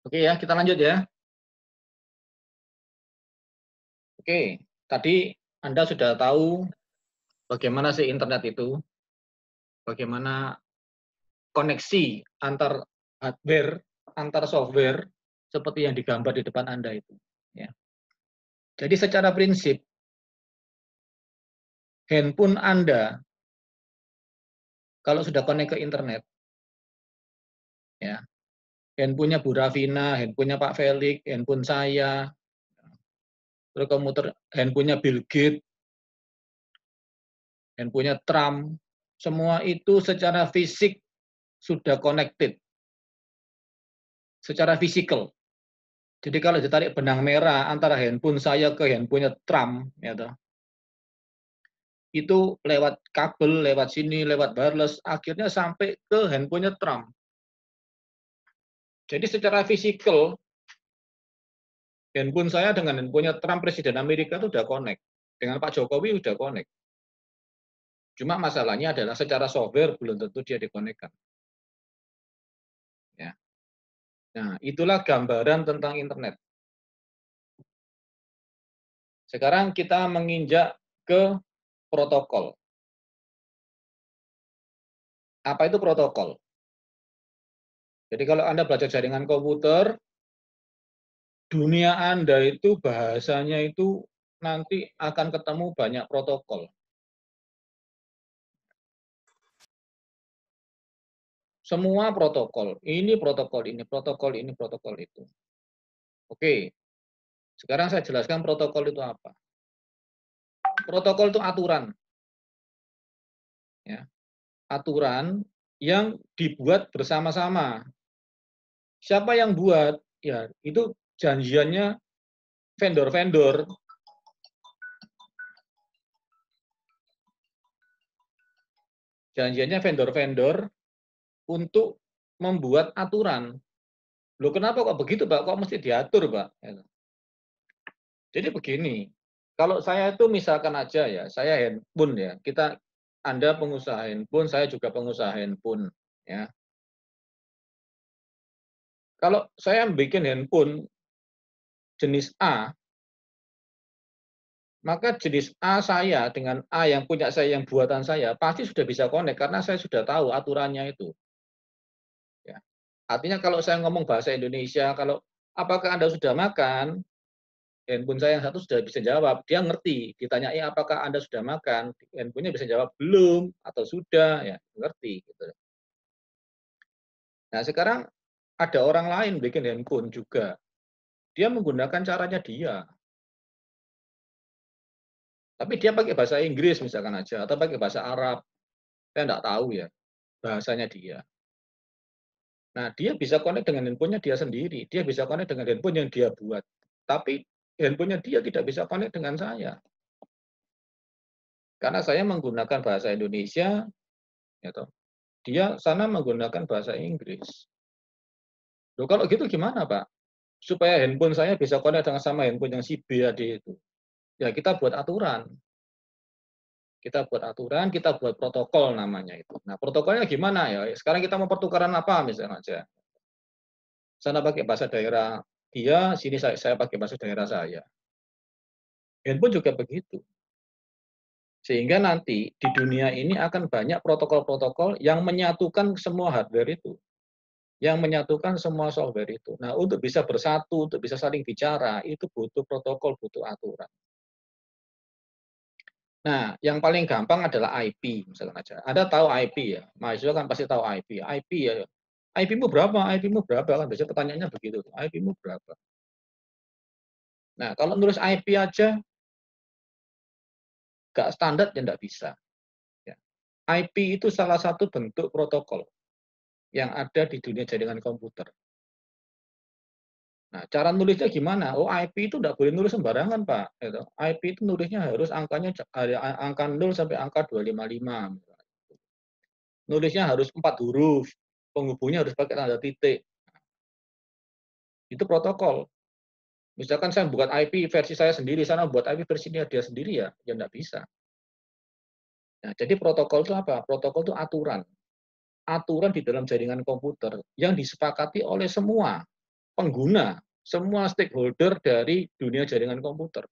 Oke ya, kita lanjut ya. Oke, tadi Anda sudah tahu bagaimana sih internet itu, bagaimana koneksi antar hardware, antar software, seperti yang digambar di depan Anda itu. Ya. Jadi secara prinsip, handphone Anda kalau sudah connect ke internet, ya, handphonenya Bu Rafina, handphonenya Pak Felix, handphone saya, terus komputer handphonenya Bill Gates, handphonenya Trump, semua itu secara fisik sudah connected, secara fisikal. Jadi kalau ditarik benang merah antara handphone saya ke handphonenya Trump, ya toh, itu lewat kabel, lewat sini, lewat wireless, akhirnya sampai ke handphonenya Trump. Jadi secara fisikal, handphone saya dengan handphonenya Trump, Presiden Amerika itu udah connect. Dengan Pak Jokowi udah connect. Cuma masalahnya adalah secara software belum tentu dia dikonekkan. Ya. Nah, itulah gambaran tentang internet. Sekarang kita menginjak ke protokol. Apa itu protokol? Jadi kalau Anda belajar jaringan komputer, dunia Anda itu bahasanya itu nanti akan ketemu banyak protokol. Semua protokol, ini protokol ini, protokol ini, protokol itu. Oke, sekarang saya jelaskan protokol itu apa. Protokol itu aturan. Ya, aturan yang dibuat bersama-sama. Siapa yang buat? Ya, itu janjiannya vendor-vendor. Janjiannya vendor-vendor untuk membuat aturan. Loh kenapa kok begitu, Pak? Kok mesti diatur, Pak? Jadi begini, kalau saya itu misalkan aja ya, saya handphone ya, Anda pengusaha handphone, saya juga pengusaha handphone, ya. Kalau saya bikin handphone jenis A, maka jenis A saya dengan A yang punya saya, yang buatan saya, pasti sudah bisa connect karena saya sudah tahu aturannya itu. Ya. Artinya kalau saya ngomong bahasa Indonesia, kalau apakah Anda sudah makan, handphone saya yang satu sudah bisa jawab, dia ngerti. Ditanyai apakah Anda sudah makan, handphonenya bisa jawab belum atau sudah, ya ngerti. Gitu. Nah sekarang ada orang lain bikin handphone juga, dia menggunakan caranya dia. Tapi dia pakai bahasa Inggris misalkan aja, atau pakai bahasa Arab, saya nggak tahu ya, bahasanya dia. Nah dia bisa connect dengan handphonenya dia sendiri, dia bisa connect dengan handphone yang dia buat. Tapi handphonenya dia tidak bisa connect dengan saya. Karena saya menggunakan bahasa Indonesia, ya toh, dia sana menggunakan bahasa Inggris. Loh kalau gitu gimana Pak? Supaya handphone saya bisa connect dengan sama handphone yang si B tadi itu. Ya kita buat aturan. Kita buat aturan, kita buat protokol namanya itu. Nah protokolnya gimana ya? Sekarang kita mau pertukaran apa misalnya aja. Sana pakai bahasa daerah dia, sini saya pakai bahasa daerah saya. Handphone juga begitu. Sehingga nanti di dunia ini akan banyak protokol-protokol yang menyatukan semua hardware itu. Yang menyatukan semua software itu. Nah, untuk bisa bersatu, untuk bisa saling bicara, itu butuh protokol, butuh aturan. Nah, yang paling gampang adalah IP, misalkan aja. Anda tahu IP ya, mahasiswa kan pasti tahu IP. IP ya, IP-mu berapa? IP-mu berapa? Kan biasanya pertanyaannya begitu. IP-mu berapa? Nah, kalau nulis IP aja nggak standar ya nggak bisa. Ya. IP itu salah satu bentuk protokol yang ada di dunia jaringan komputer. Nah, cara nulisnya gimana? Oh, IP itu nggak boleh nulis sembarangan, Pak. Gitu. IP itu nulisnya harus angkanya angka 0 sampai angka 255. Nulisnya harus 4 huruf. Penghubungnya harus pakai tanda titik. Itu protokol. Misalkan saya buat IP versi saya sendiri, sana buat IP versinya dia sendiri ya nggak bisa. Nah, jadi protokol itu apa? Protokol itu aturan. Aturan di dalam jaringan komputer yang disepakati oleh semua. pengguna, semua stakeholder dari dunia jaringan komputer.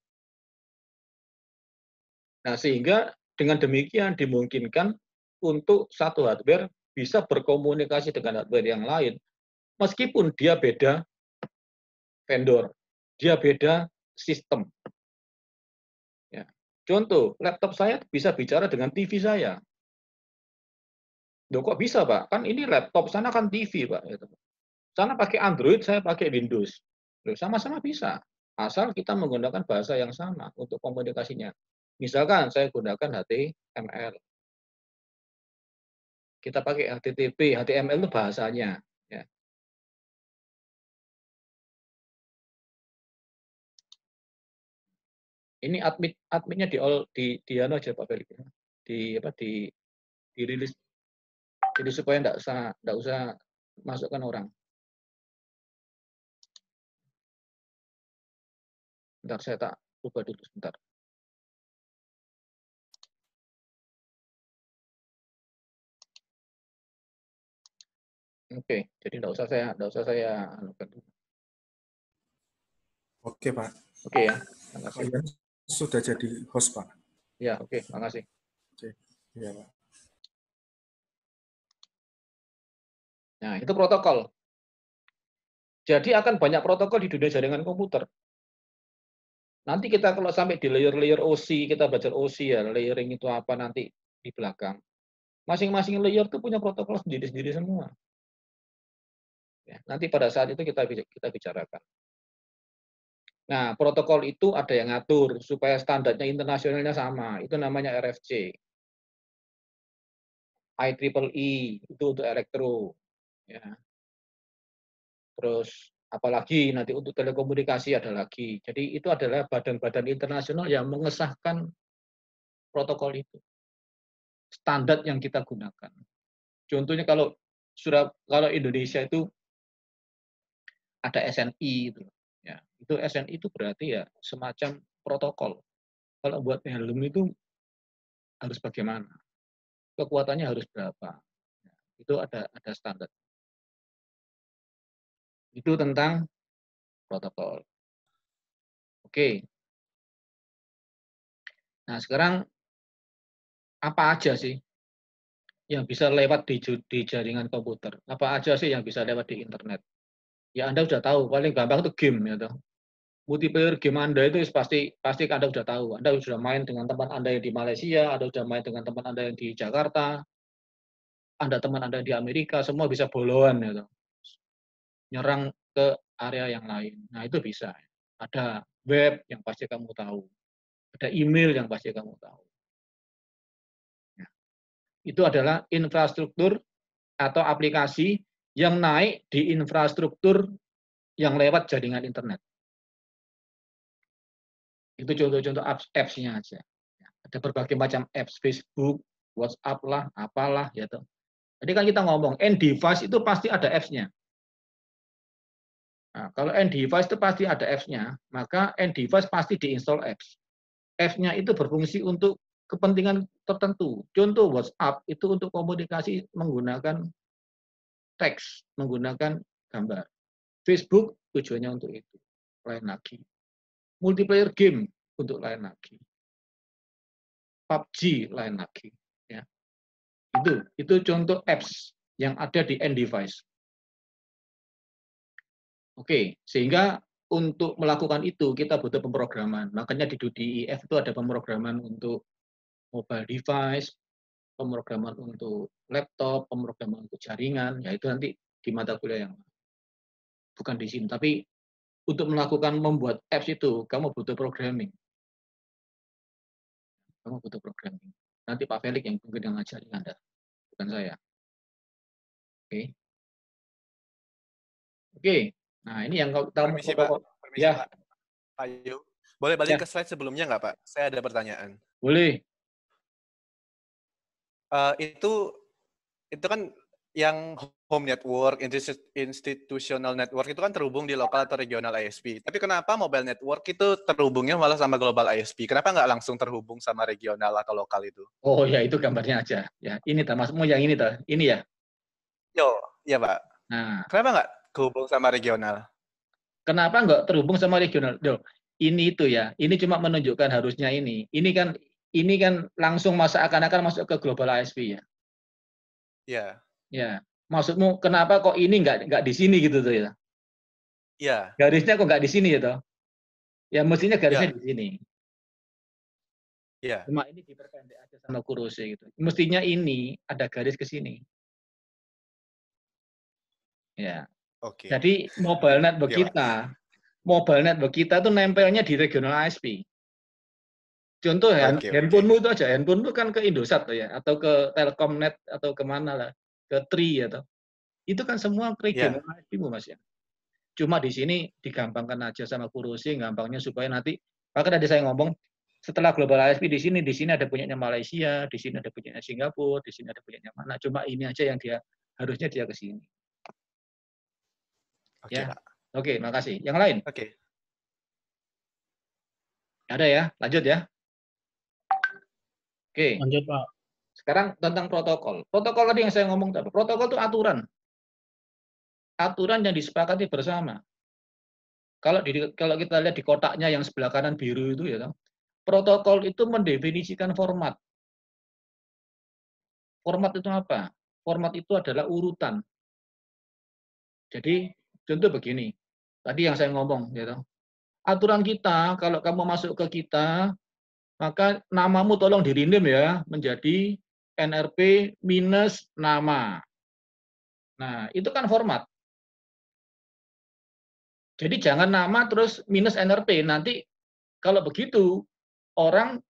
Nah, sehingga dengan demikian dimungkinkan untuk satu hardware bisa berkomunikasi dengan hardware yang lain, meskipun dia beda vendor, dia beda sistem. Ya. Contoh, laptop saya bisa bicara dengan TV saya. Loh, kok bisa, Pak? Kan ini laptop, sana kan TV, Pak. Gitu. Sana pakai Android, saya pakai Windows. Loh, sama-sama bisa. Asal kita menggunakan bahasa yang sama untuk komunikasinya. Misalkan saya gunakan HTML. Kita pakai HTTP, HTML itu bahasanya. Ya. Ini adminnya di anu aja Pak Felix. Di apa dirilis. Jadi supaya enggak usah masukkan orang. Bentar saya tak ubah dulu sebentar. Oke, jadi enggak usah saya anukan dulu. Oke, Pak. Oke ya. Terima kasih. Kalian sudah jadi host, Pak. Ya, oke, makasih. Oke. Iya, Pak. Nah, itu protokol. Jadi akan banyak protokol di dunia jaringan komputer. Nanti kita kalau sampai di layer-layer OC, kita belajar OC ya, layering itu apa nanti di belakang. Masing-masing layer itu punya protokol sendiri-sendiri semua. Ya, nanti pada saat itu kita bicarakan. Nah, protokol itu ada yang ngatur supaya standarnya internasionalnya sama. Itu namanya RFC. IEEE itu untuk elektro. Ya. Terus apalagi nanti untuk telekomunikasi ada lagi. Jadi itu adalah badan-badan internasional yang mengesahkan protokol itu. Standar yang kita gunakan. Contohnya kalau Indonesia itu ada SNI itu. Ya, itu SNI itu berarti ya semacam protokol. Kalau buat helm itu harus bagaimana? Kekuatannya harus berapa? Ya, itu ada standar. Itu tentang protokol. Oke. Nah, sekarang apa aja sih yang bisa lewat di jaringan komputer? Apa aja sih yang bisa lewat di internet? Ya Anda sudah tahu, paling gampang itu game ya toh. Multiplayer game Anda itu pasti Anda sudah tahu. Anda sudah main dengan teman Anda yang di Malaysia, Anda sudah main dengan teman Anda yang di Jakarta, teman Anda di Amerika, semua bisa boloan ya toh. Nyerang ke area yang lain. Nah, itu bisa. Ada web yang pasti kamu tahu. Ada email yang pasti kamu tahu. Nah, itu adalah infrastruktur atau aplikasi yang naik di infrastruktur yang lewat jaringan internet. Itu contoh-contoh apps-nya aja. Ada berbagai macam apps, Facebook, WhatsApp lah, apalah, gitu. Jadi kan kita ngomong, end-device itu pasti ada apps-nya. Nah, kalau end-device itu pasti ada apps-nya, maka end-device pasti diinstal apps. Apps-nya itu berfungsi untuk kepentingan tertentu. Contoh WhatsApp itu untuk komunikasi menggunakan teks, menggunakan gambar. Facebook tujuannya untuk itu, lain lagi. Multiplayer game untuk lain lagi. PUBG lain lagi. Ya. Itu contoh apps yang ada di end device. Oke, sehingga untuk melakukan itu kita butuh pemrograman. Makanya di DIF itu ada pemrograman untuk mobile device, pemrograman untuk laptop, pemrograman untuk jaringan. Ya itu nanti di mata kuliah yang bukan di sini. Tapi untuk membuat apps itu, kamu butuh programming. Kamu butuh programming. Nanti Pak Felix yang mungkin yang ngajarin Anda, bukan saya. Oke. Oke. Nah, ini yang kita Permisi, Pak. Permisi, ya. Pak. Ayo. Boleh balik Ya. ke slide sebelumnya nggak, Pak? Saya ada pertanyaan. Boleh. Itu kan yang home network, institutional network itu kan terhubung di lokal atau regional ISP. Tapi kenapa mobile network itu terhubungnya malah sama global ISP? Kenapa nggak langsung terhubung sama regional atau lokal itu? Oh ya, itu gambarnya aja. Ya, ini maksudmu yang ini Ini ya. Yo, iya Pak. Nah, kenapa nggak kehubung sama regional? Kenapa nggak terhubung sama regional? Loh, ini itu ya, ini cuma menunjukkan harusnya ini. Ini kan langsung akan masuk ke global ISP ya. Ya. Ya, maksudmu kenapa kok ini nggak di sini gitu tuh ya? Ya. Garisnya kok nggak di sini ya toh? Ya mestinya garisnya Ya. di sini. Ya. Cuma ini diperpendek aja sama kuruse gitu. Mestinya ini ada garis ke sini. Ya. Oke. Jadi mobile network Ya, Pak. kita tuh nempelnya di regional ISP. Contoh ya, Oke, oke. handphonemu itu aja, handphone itu kan ke Indosat ya, atau ke Telkomnet atau kemana lah, ke Tri atau itu kan semua ke regional Ya. ISP-mu Mas ya. Cuma di sini digampangkan aja sama Kurusi, gampangnya supaya nanti, maka tadi saya ngomong, setelah global ISP di sini ada punyanya Malaysia, di sini ada punyanya Singapura, di sini ada punyanya mana. Cuma ini aja yang harusnya dia ke sini. Oke, Ya, Pak. oke, makasih. Yang lain? Oke. Ada ya, lanjut ya. Oke, Lanjut, Pak. sekarang tentang protokol. Protokol tadi yang saya ngomong tadi, protokol itu aturan. Aturan yang disepakati bersama. Kalau kita lihat di kotaknya yang sebelah kanan biru itu ya, protokol itu mendefinisikan format. Format itu apa? Format itu adalah urutan. Jadi contoh begini, tadi yang saya ngomong, ya, aturan kita kalau kamu masuk ke kita, maka namamu tolong dirindem ya menjadi NRP minus nama. Nah itu kan format. Jadi jangan nama terus minus NRP. Nanti kalau begitu orang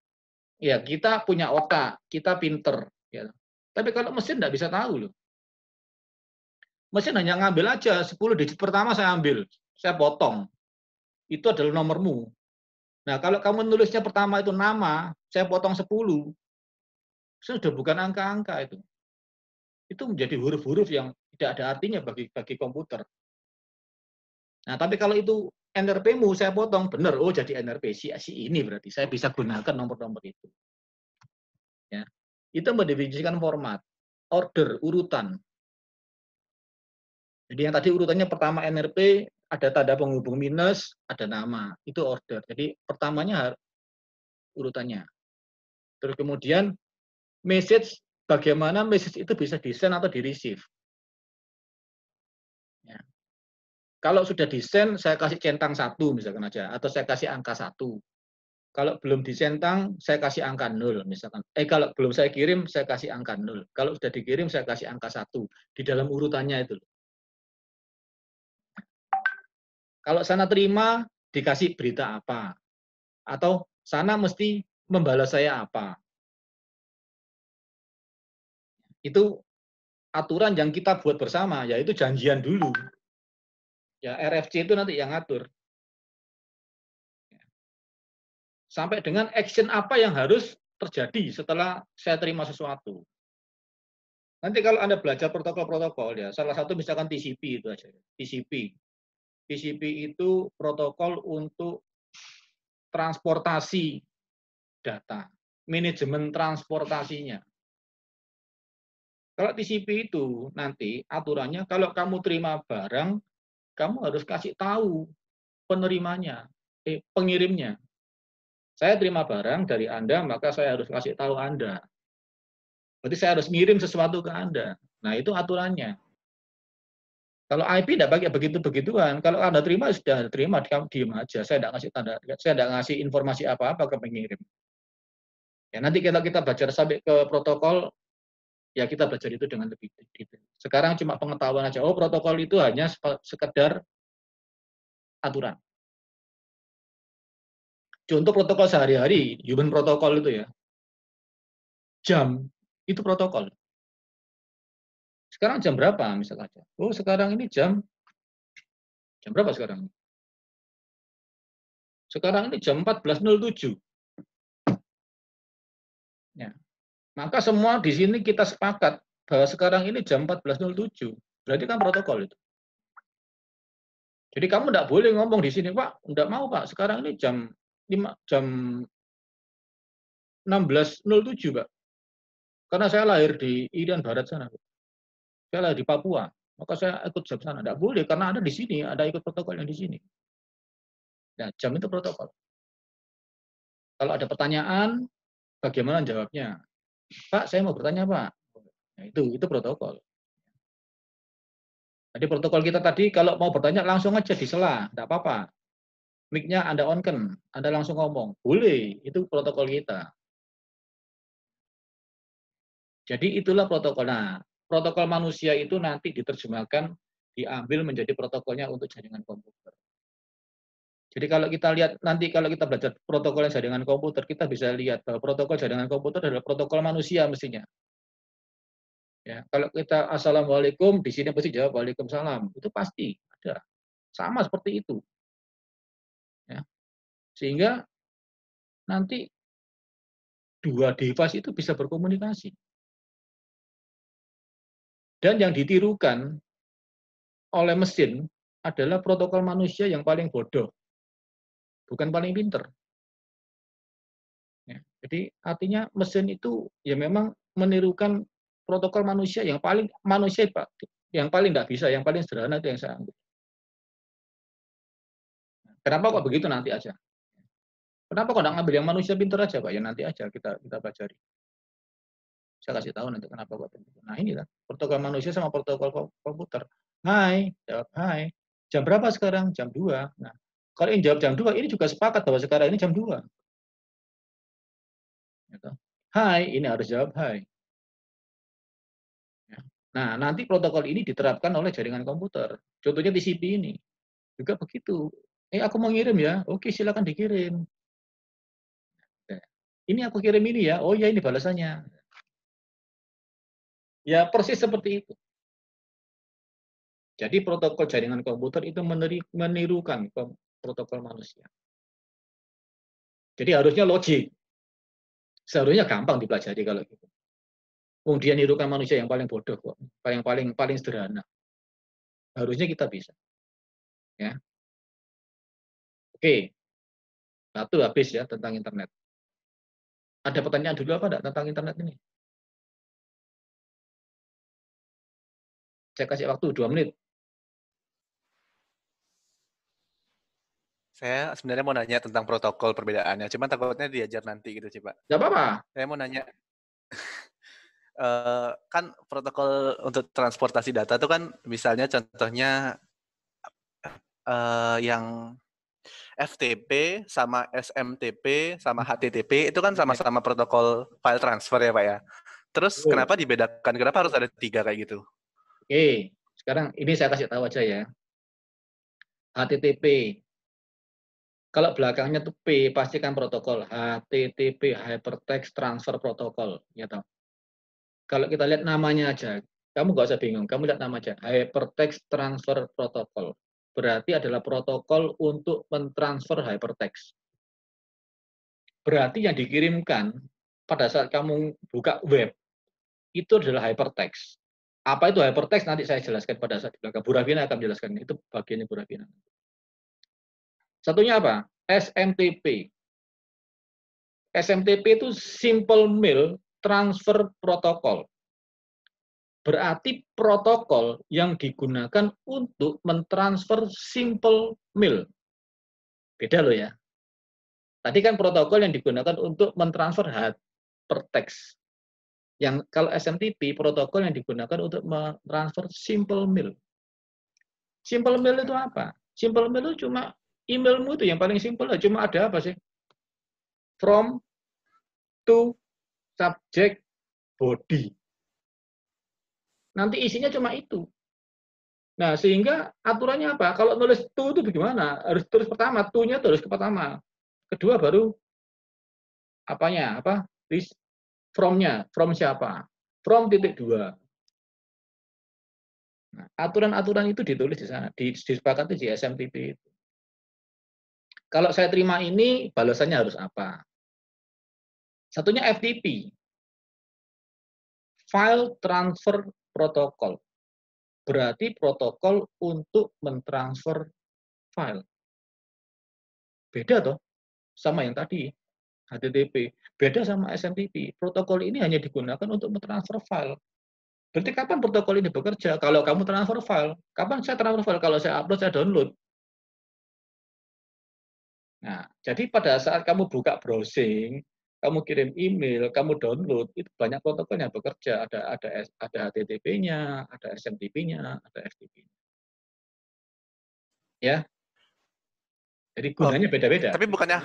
ya kita punya otak, kita pinter. Ya. Tapi kalau mesin nggak bisa tahu loh. Mesin hanya ngambil aja 10 digit pertama saya ambil, saya potong. Itu adalah nomormu. Nah kalau kamu nulisnya pertama itu nama, saya potong 10, sudah bukan angka-angka itu. Itu menjadi huruf-huruf yang tidak ada artinya bagi komputer. Nah tapi kalau itu NRP-mu saya potong, benar, oh jadi NRP si ini berarti saya bisa gunakan nomor-nomor itu. Ya. Itu mendefinisikan format, order, urutan. Jadi yang tadi urutannya pertama NRP, ada tanda penghubung minus, ada nama, itu order. Jadi pertamanya urutannya. Terus kemudian message, bagaimana message itu bisa di-send atau di-receive. Ya. Kalau sudah di-send, saya kasih centang 1 misalkan aja, atau saya kasih angka 1. Kalau belum dicentang, saya kasih angka 0 misalkan. Kalau belum saya kirim, saya kasih angka 0. Kalau sudah dikirim, saya kasih angka 1 di dalam urutannya itu. Kalau sana terima, dikasih berita apa? Atau sana mesti membalas saya apa? Itu aturan yang kita buat bersama, yaitu janjian dulu. Ya, RFC itu nanti yang ngatur. Sampai dengan action apa yang harus terjadi setelah saya terima sesuatu. Nanti kalau Anda belajar protokol-protokol ya, salah satu misalkan TCP itu aja. TCP. TCP itu protokol untuk transportasi data, manajemen transportasinya. Kalau TCP itu nanti aturannya kalau kamu terima barang, kamu harus kasih tahu penerimanya, pengirimnya. Saya terima barang dari Anda, maka saya harus kasih tahu Anda. Berarti saya harus ngirim sesuatu ke Anda. Nah, itu aturannya. Kalau IP tidak pakai begitu-begituan. Kalau Anda terima, sudah terima, kamu diam aja. Saya tidak ngasih tanda, saya tidak ngasih informasi apa-apa ke pengirim. Ya, nanti kita belajar sampai ke protokol, ya kita belajar itu dengan lebih detail. Sekarang cuma pengetahuan aja. Oh, protokol itu hanya sekedar aturan. Contoh protokol sehari-hari, human protokol itu ya. Jam, itu protokol. Sekarang jam berapa misalnya aja? Oh, sekarang ini jam berapa sekarang? Sekarang ini jam 14.07. Ya. Maka semua di sini kita sepakat bahwa sekarang ini jam 14.07. Berarti kan protokol itu. Jadi kamu tidak boleh ngomong di sini, Pak, tidak mau Pak, sekarang ini jam 16.07, Pak. Karena saya lahir di Irian Barat sana. Saya lahir di Papua, maka saya ikut jam sana. Tidak boleh, karena ada di sini, ada ikut protokol yang di sini. Nah, jam itu protokol. Kalau ada pertanyaan, bagaimana jawabnya? Pak, saya mau bertanya, Pak. Nah, itu protokol. Jadi protokol kita tadi kalau mau bertanya langsung aja disela, enggak apa-apa. Mic-nya Anda on-kan, Anda langsung ngomong. Boleh, itu protokol kita. Jadi itulah protokol. Nah, protokol manusia itu nanti diterjemahkan, diambil menjadi protokolnya untuk jaringan komputer. Jadi kalau kita lihat, nanti kalau kita belajar protokol jaringan komputer, kita bisa lihat bahwa protokol jaringan komputer adalah protokol manusia mestinya. Ya, kalau kita Assalamualaikum, di sini pasti jawab Waalaikumsalam. Itu pasti ada. Sama seperti itu. Ya. Sehingga nanti dua device itu bisa berkomunikasi. Dan yang ditirukan oleh mesin adalah protokol manusia yang paling bodoh, bukan paling pinter. Ya. Jadi artinya mesin itu ya memang menirukan protokol manusia yang paling manusia yang paling tidak bisa, yang paling sederhana itu yang saya ambil. Kenapa kok begitu nanti aja? Kenapa kok nggak ngambil yang manusia pinter aja, Pak? Ya nanti aja kita pelajari. Saya kasih tahu nanti kenapa kok begitu. Nah ini kan protokol manusia sama protokol komputer. Hai, jawab hai. Jam berapa sekarang? Jam 2. Nah, kalau yang jawab jam 2, ini juga sepakat bahwa sekarang ini jam 2. Gitu. Hai, ini harus jawab hai. Ya. Nah, nanti protokol ini diterapkan oleh jaringan komputer. Contohnya TCP ini. Juga begitu. Aku mau ngirim ya. Oke, silakan dikirim. Ya. Ini aku kirim ini ya. Oh ya, ini balasannya. Ya, persis seperti itu. Jadi protokol jaringan komputer itu menirukan protokol manusia. Jadi harusnya logik. Seharusnya gampang dipelajari kalau gitu. Kemudian nirukan manusia yang paling bodoh kok. Paling sederhana. Harusnya kita bisa. Ya. Oke. Satu habis ya tentang internet. Ada pertanyaan dulu apa enggak tentang internet ini? Saya kasih waktu 2 menit. Saya sebenarnya mau nanya tentang protokol perbedaannya, cuman takutnya diajar nanti gitu sih, Pak. Enggak apa-apa. Saya mau nanya, kan protokol untuk transportasi data itu kan misalnya contohnya yang FTP sama SMTP sama HTTP itu kan sama-sama protokol file transfer ya, Pak ya. Terus kenapa dibedakan? Kenapa harus ada 3 kayak gitu? Oke, sekarang ini saya kasih tahu aja ya. HTTP. Kalau belakangnya tuh P, pasti kan protokol. HTTP, Hypertext Transfer Protocol. Ya toh. Kalau kita lihat namanya aja, kamu nggak usah bingung. Kamu lihat nama aja. Hypertext Transfer Protocol. Berarti adalah protokol untuk mentransfer hypertext. Berarti yang dikirimkan pada saat kamu buka web, itu adalah hypertext. Apa itu hypertext? Nanti saya jelaskan pada saat di belakang. Bu Ravina akan menjelaskan. Itu bagiannya Bu Ravina. Satunya apa? SMTP. SMTP itu Simple Mail Transfer Protocol. Berarti protokol yang digunakan untuk mentransfer simple mail. Beda loh ya. Tadi kan protokol yang digunakan untuk mentransfer hypertext. Yang kalau SMTP protokol yang digunakan untuk mentransfer simple mail. Simple mail itu apa? Simple mail itu cuma emailmu itu yang paling simple, cuma ada apa sih? From, to, subject, body. Nanti isinya cuma itu. Nah, sehingga aturannya apa? Kalau nulis to itu bagaimana? Harus tulis pertama, to-nya tulis ke pertama. Kedua baru apanya? Apa? From-nya. From siapa? From titik 2. Nah, aturan-aturan itu ditulis di sana, disepakati di SMTP itu. Kalau saya terima ini, balasannya harus apa? Satunya FTP. File Transfer Protocol. Berarti protokol untuk mentransfer file. Beda toh sama yang tadi, HTTP. Beda sama SMTP. Protokol ini hanya digunakan untuk mentransfer file. Berarti kapan protokol ini bekerja? Kalau kamu transfer file. Kapan saya transfer file? Kalau saya upload, saya download. Nah, jadi pada saat kamu buka browsing, kamu kirim email, kamu download, itu banyak protokol yang bekerja. Ada HTTP-nya, ada SMTP-nya, ada FTP-nya. Ya, jadi Oh, gunanya beda-beda. tapi bukannya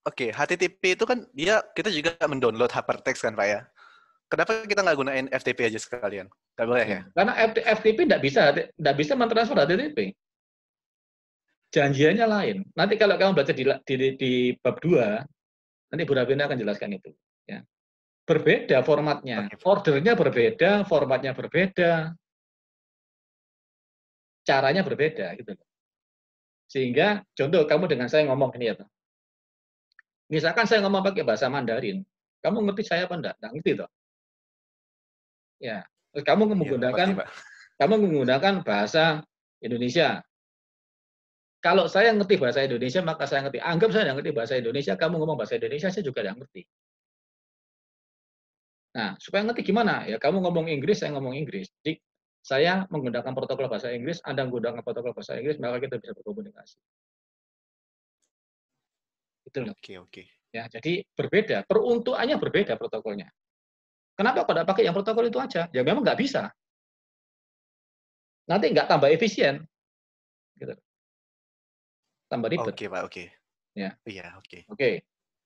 oke, HTTP itu kan kita juga mendownload hypertext kan Pak ya? Kenapa kita nggak gunain FTP aja sekalian? Nggak boleh ya? Ya, karena FTP tidak bisa mentransfer HTTP. Janjiannya lain. Nanti kalau kamu baca di bab 2, nanti Bu Ravina akan jelaskan itu. Ya. Berbeda formatnya, Oke, Pak. ordernya berbeda, formatnya berbeda, caranya berbeda gitu. Sehingga contoh kamu dengan saya ngomong ini ya, toh. Misalkan saya ngomong pakai bahasa Mandarin, kamu ngerti saya apa enggak? Enggak ngerti toh. Ya. Terus Iya, ngerti Pak. kamu menggunakan bahasa Indonesia. Kalau saya ngerti bahasa Indonesia, maka saya ngerti. Anggap saya nggak ngerti bahasa Indonesia, kamu ngomong bahasa Indonesia, saya juga nggak ngerti. Nah, supaya ngerti gimana? Ya, kamu ngomong Inggris, saya ngomong Inggris. Jadi, saya menggunakan protokol bahasa Inggris, Anda menggunakan protokol bahasa Inggris, maka kita bisa berkomunikasi. Itu loh. Oke. Ya, jadi berbeda. Peruntukannya berbeda protokolnya. Kenapa pada pakai yang protokol itu aja? Ya memang nggak bisa. Nanti nggak tambah efisien. Gitu. Tambah ribet. Oke, Pak. Oke. Ya, Iya, oke. oke.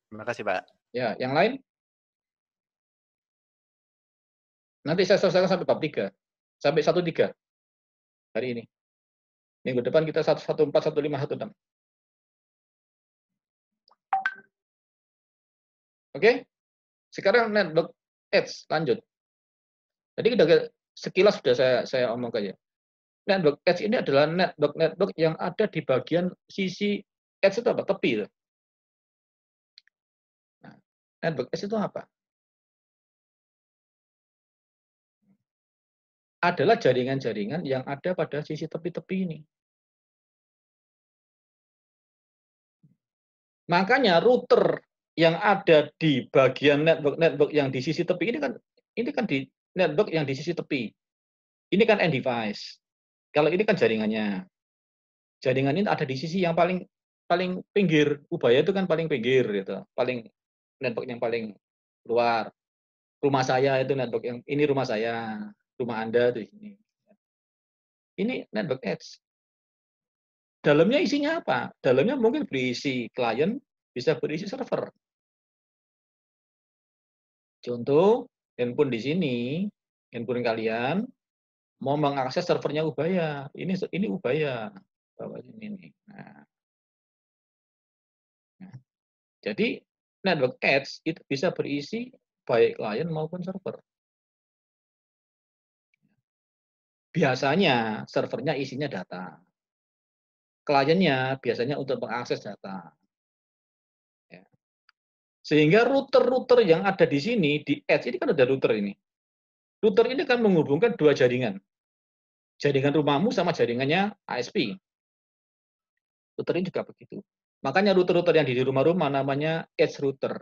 Terima kasih, Pak. Ya, yang lain? Nanti saya selesaikan sampai bab 3. Sampai 1-3 hari ini. Minggu depan kita 114, 115, 16. Oke? Sekarang network edge, lanjut. Tadi kita sekilas sudah saya omongkan ya. Network edge ini adalah network yang ada di bagian sisi edge itu apa? Tepi. Nah, network edge itu apa? Adalah jaringan-jaringan yang ada pada sisi tepi-tepi ini. Makanya router yang ada di bagian network yang di sisi tepi ini kan di network yang di sisi tepi. Ini kan end device. Kalau ini kan jaringannya. Jaringan ini ada di sisi yang paling paling pinggir. Ubaya itu kan paling pinggir gitu. Paling network yang paling luar. Rumah saya itu network yang ini rumah saya, rumah Anda di sini. Ini network edge. Dalamnya isinya apa? Dalamnya mungkin berisi klien, bisa berisi server. Contoh, handphone di sini, handphone kalian mau mengakses servernya Ubaya. Ini Ubaya. Bawa sini nih. Nah, jadi network edge itu bisa berisi baik klien maupun server. Biasanya servernya isinya data. Kliennya biasanya untuk mengakses data. Ya. Sehingga router-router yang ada di sini, di edge ini kan ada router ini. Router ini kan menghubungkan dua jaringan. Jaringan rumahmu sama jaringannya ISP. Router ini juga begitu. Makanya router-router yang di rumah-rumah namanya edge router.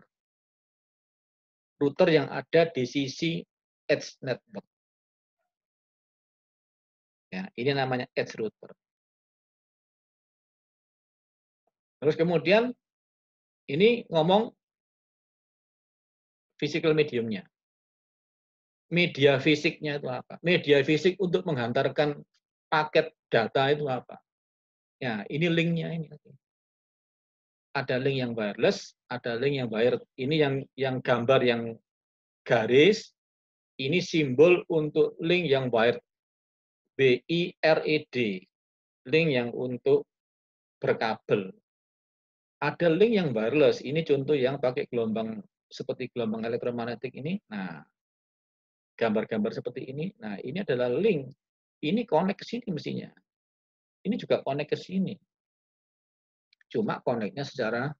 Router yang ada di sisi edge network. Ya, ini namanya edge router. Terus kemudian ini ngomong physical mediumnya. Media fisiknya itu apa? Media fisik untuk menghantarkan paket data itu apa? Ya, ini linknya ini. Ada link yang wireless, ada link yang wired. Ini yang gambar yang garis, ini simbol untuk link yang wired. BIRED. Link yang untuk berkabel. Ada link yang wireless. Ini contoh yang pakai gelombang seperti gelombang elektromagnetik ini. Nah, gambar-gambar seperti ini. Nah, ini adalah link. Ini connect ke sini mestinya. Ini juga connect ke sini. Cuma connect-nya secara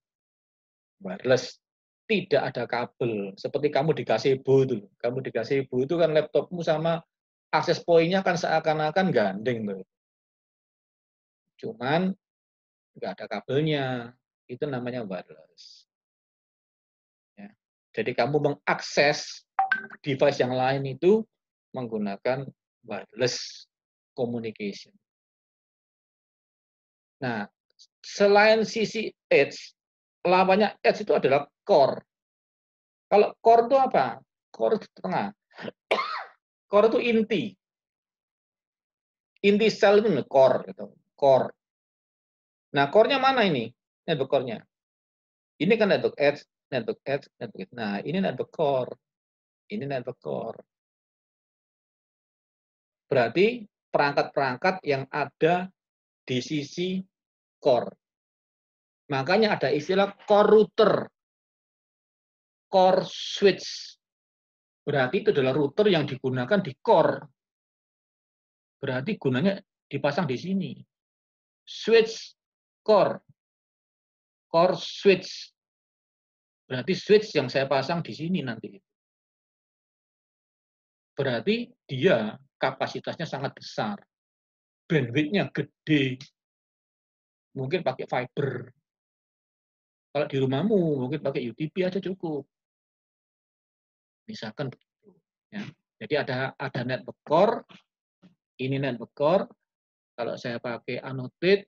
wireless. Tidak ada kabel. Seperti kamu di gazebo itu. Kamu di gazebo itu kan laptopmu sama akses point-nya kan seakan-akan gandeng. Cuman nggak ada kabelnya. Itu namanya wireless. Ya. Jadi kamu mengakses device yang lain itu menggunakan wireless communication. Nah, selain sisi edge, lawannya edge itu adalah core. Kalau core itu apa? Core itu tengah. Core itu inti. Inti sel itu core, gitu. Core. Nah, core-nya mana ini? Network core-nya. Ini kan network edge, network edge, network edge. Nah, ini network core. Ini network core. Berarti perangkat-perangkat yang ada di sisi core. Makanya ada istilah core router, core switch. Berarti itu adalah router yang digunakan di core. Berarti gunanya dipasang di sini. Switch core. Core switch. Berarti switch yang saya pasang di sini nanti. Berarti dia kapasitasnya sangat besar. Bandwidth-nya gede. Mungkin pakai fiber. Kalau di rumahmu mungkin pakai UTP aja cukup. Misalkan begitu. Ya. Jadi ada network core. Ini network core. Kalau saya pakai annotate,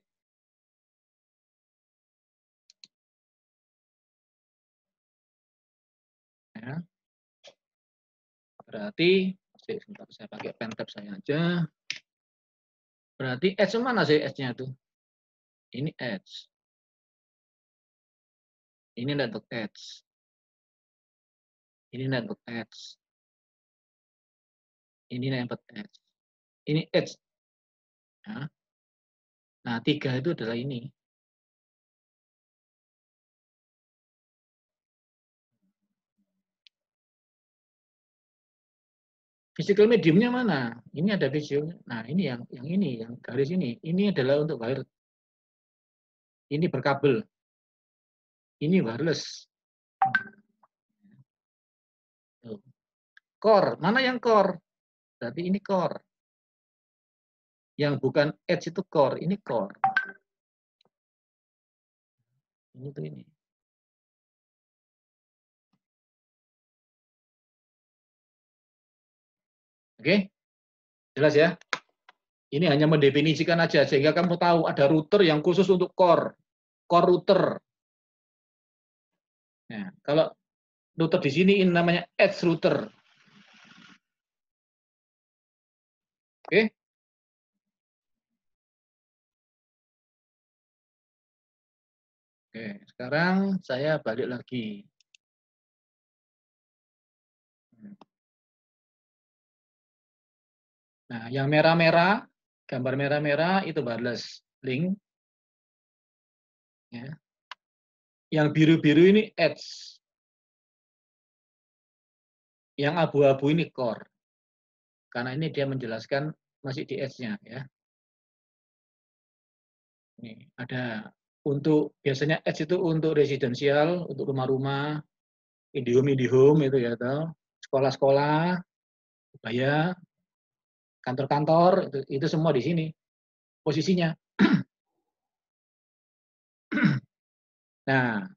ya, berarti sebentar saya pakai pen tab saya aja. Berarti edge mana sih edge-nya tuh? Ini edge. Ini network edge. Ini network edge. Ini network edge. Ini edge. Ya. Nah, 3 itu adalah ini. Physical medium-nya mana? Ini ada visual. Nah, ini yang ini, yang garis ini. Ini adalah untuk wire. Ini berkabel. Ini wireless. Core, mana yang core? Berarti ini core. Yang bukan edge itu core, ini core. Ini tuh ini. Oke? Jelas ya? Ini hanya mendefinisikan aja sehingga kamu tahu ada router yang khusus untuk core. Core router. Nah, kalau router di sini ini namanya edge router. Oke? Oke, sekarang saya balik lagi. Nah, yang merah-merah, gambar merah-merah itu wireless link. Ya. Yang biru-biru ini edge. Yang abu-abu ini core. Karena ini dia menjelaskan masih di edge-nya. Ya. Ini ada untuk biasanya edge itu untuk residensial, untuk rumah-rumah, IndiHome itu ya, sekolah-sekolah, bayar, kantor-kantor, itu semua di sini posisinya. Nah,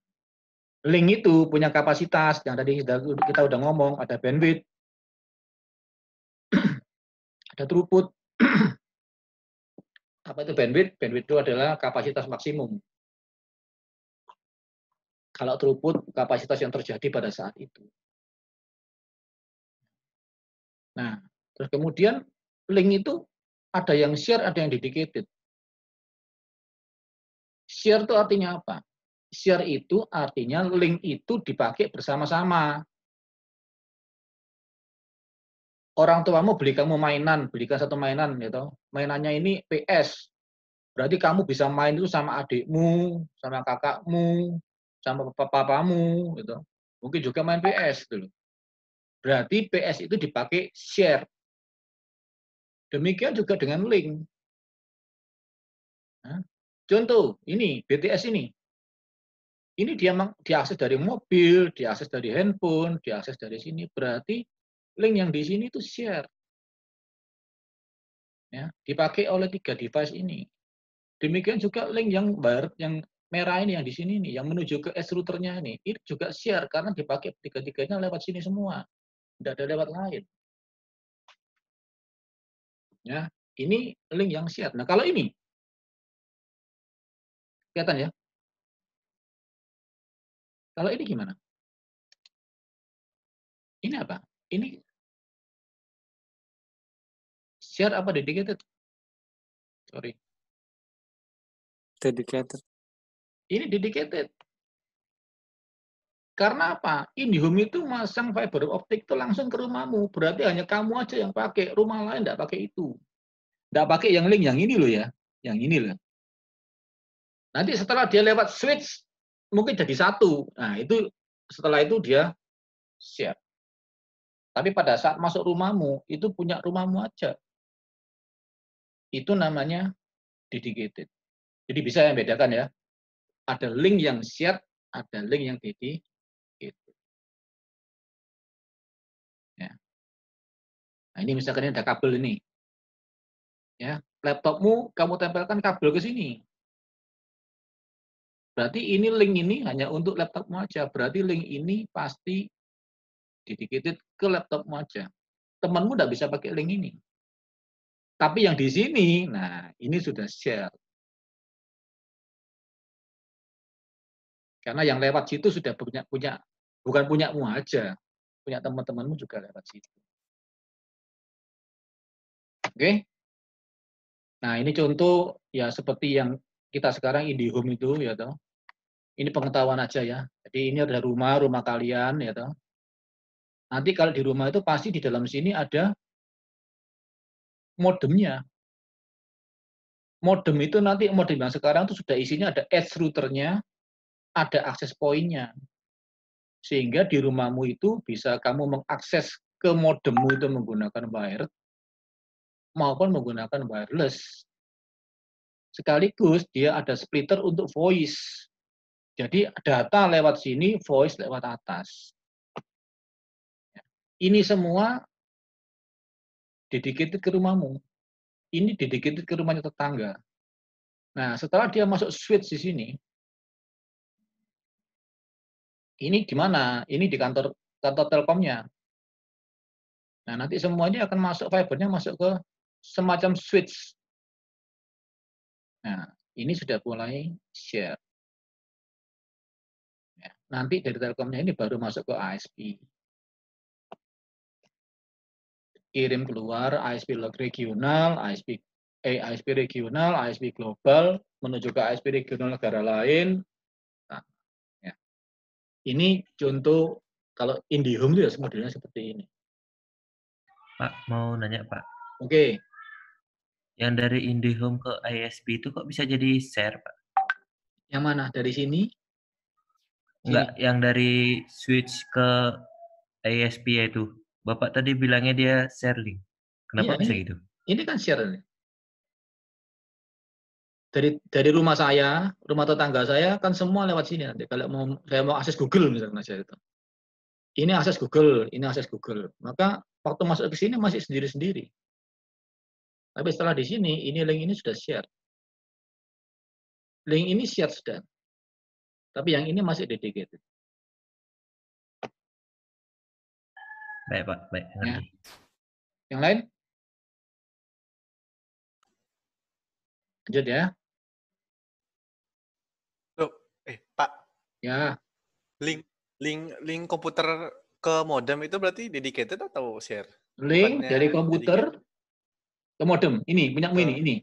link itu punya kapasitas yang tadi kita udah ngomong, ada bandwidth, ada throughput. Apa itu bandwidth? Bandwidth itu adalah kapasitas maksimum. Kalau throughput, kapasitas yang terjadi pada saat itu. Nah, terus kemudian link itu ada yang share, ada yang dedicated. Share itu artinya apa? Share itu artinya link itu dipakai bersama-sama. Orang tuamu beli kamu mainan, belikan satu mainan, gitu. Mainannya ini PS. Berarti kamu bisa main itu sama adikmu, sama kakakmu, sama papamu, gitu. Mungkin juga main PS, gitu. Berarti PS itu dipakai share. Demikian juga dengan link. Nah, contoh, ini BTS ini. Ini dia diakses dari mobil, diakses dari handphone, diakses dari sini. Berarti link yang di sini itu share. Ya, dipakai oleh 3 device ini. Demikian juga link yang merah ini yang di sini nih, yang menuju ke edge routernya ini juga share karena dipakai 3-tiganya lewat sini semua. Tidak ada lewat lain. Ya, ini link yang share. Nah, kalau ini Kelihatan ya? Kalau ini gimana? Ini apa? Ini share apa dedicated? Sorry. Dedicated. Ini dedicated. Karena apa? IndiHome itu masang fiber optik itu langsung ke rumahmu. Berarti hanya kamu aja yang pakai. Rumah lain tidak pakai itu. Tidak pakai yang link yang ini loh ya. Yang ini loh. Nanti setelah dia lewat switch, mungkin jadi satu. Nah, itu setelah itu dia share. Tapi pada saat masuk rumahmu, itu punya rumahmu aja. Itu namanya dedicated. Jadi bisa yang bedakan ya. Ada link yang share, ada link yang dedicated. Ya. Nah, ini misalkan ini ada kabel ini. Ya, laptopmu kamu tempelkan kabel ke sini. Berarti ini link ini hanya untuk laptopmu aja. Berarti link ini pasti dedicated ke laptopmu aja. Temanmu tidak bisa pakai link ini. Tapi yang di sini, nah ini sudah share. Karena yang lewat situ sudah punya bukan punyamu aja, punya teman-temanmu juga lewat situ. Oke? Nah ini contoh ya seperti yang kita sekarang IndiHome itu ya toh. Ini pengetahuan aja ya. Jadi ini ada rumah kalian ya toh. Nanti kalau di rumah itu pasti di dalam sini ada modemnya. Modem itu nanti modem yang sekarang itu sudah isinya ada edge routernya, ada akses pointnya. Sehingga di rumahmu itu bisa kamu mengakses ke modemmu itu menggunakan wire maupun menggunakan wireless. Sekaligus dia ada splitter untuk voice. Jadi data lewat sini, voice lewat atas. Ini semua dedicated ke rumahmu. Ini dedicated ke rumahnya tetangga. Nah, setelah dia masuk switch di sini, ini gimana? Ini di kantor Telkomnya. Nah, nanti semuanya akan masuk fibernya masuk ke semacam switch. Nah, ini sudah mulai share. Ya, nanti dari Telkomnya ini baru masuk ke ASP. Kirim keluar ASP regional, ASP regional, ASP global, menuju ke ASP regional negara lain. Nah, ya. Ini contoh kalau IndiHome itu ya modelnya seperti ini. Pak, mau nanya Pak. Oke. Yang dari IndiHome ke ISP itu kok bisa jadi share Pak? Yang mana? Dari sini? Enggak, yang dari switch ke ISP itu. Bapak tadi bilangnya dia share link. Kenapa Iya, bisa gitu? Ini kan share. Dari rumah saya, rumah tetangga saya kan semua lewat sini nanti. Kalau saya mau akses Google misalnya saja itu. Ini akses Google, ini akses Google. Maka waktu masuk ke sini masih sendiri-sendiri. Tapi setelah di sini, ini link ini sudah share. Link ini share sudah. Tapi yang ini masih dedicated. Baik Pak, baik. Ya. Yang lain? Lanjut ya. Loh, Pak. Ya. Link komputer ke modem itu berarti dedicated atau share? Link Bukannya dari komputer ke modem. Ini punyamu ini.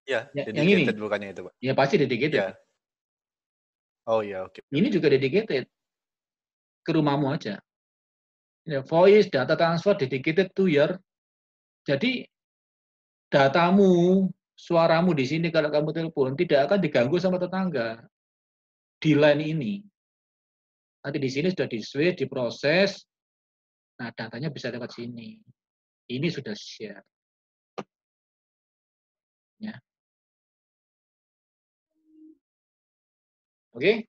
Ya, yang dedicated ini. bukannya itu, Pak. Ya pasti dedicated. Ya. Oh ya, oke. Ini juga dedicated. Ke rumahmu aja. Ya, voice, data transfer dedicated to your. Jadi datamu, suaramu di sini kalau kamu telepon tidak akan diganggu sama tetangga di line ini. Nanti di sini sudah di-switch, diproses. Nah, datanya bisa lewat sini. Ini sudah share. Ya. Oke?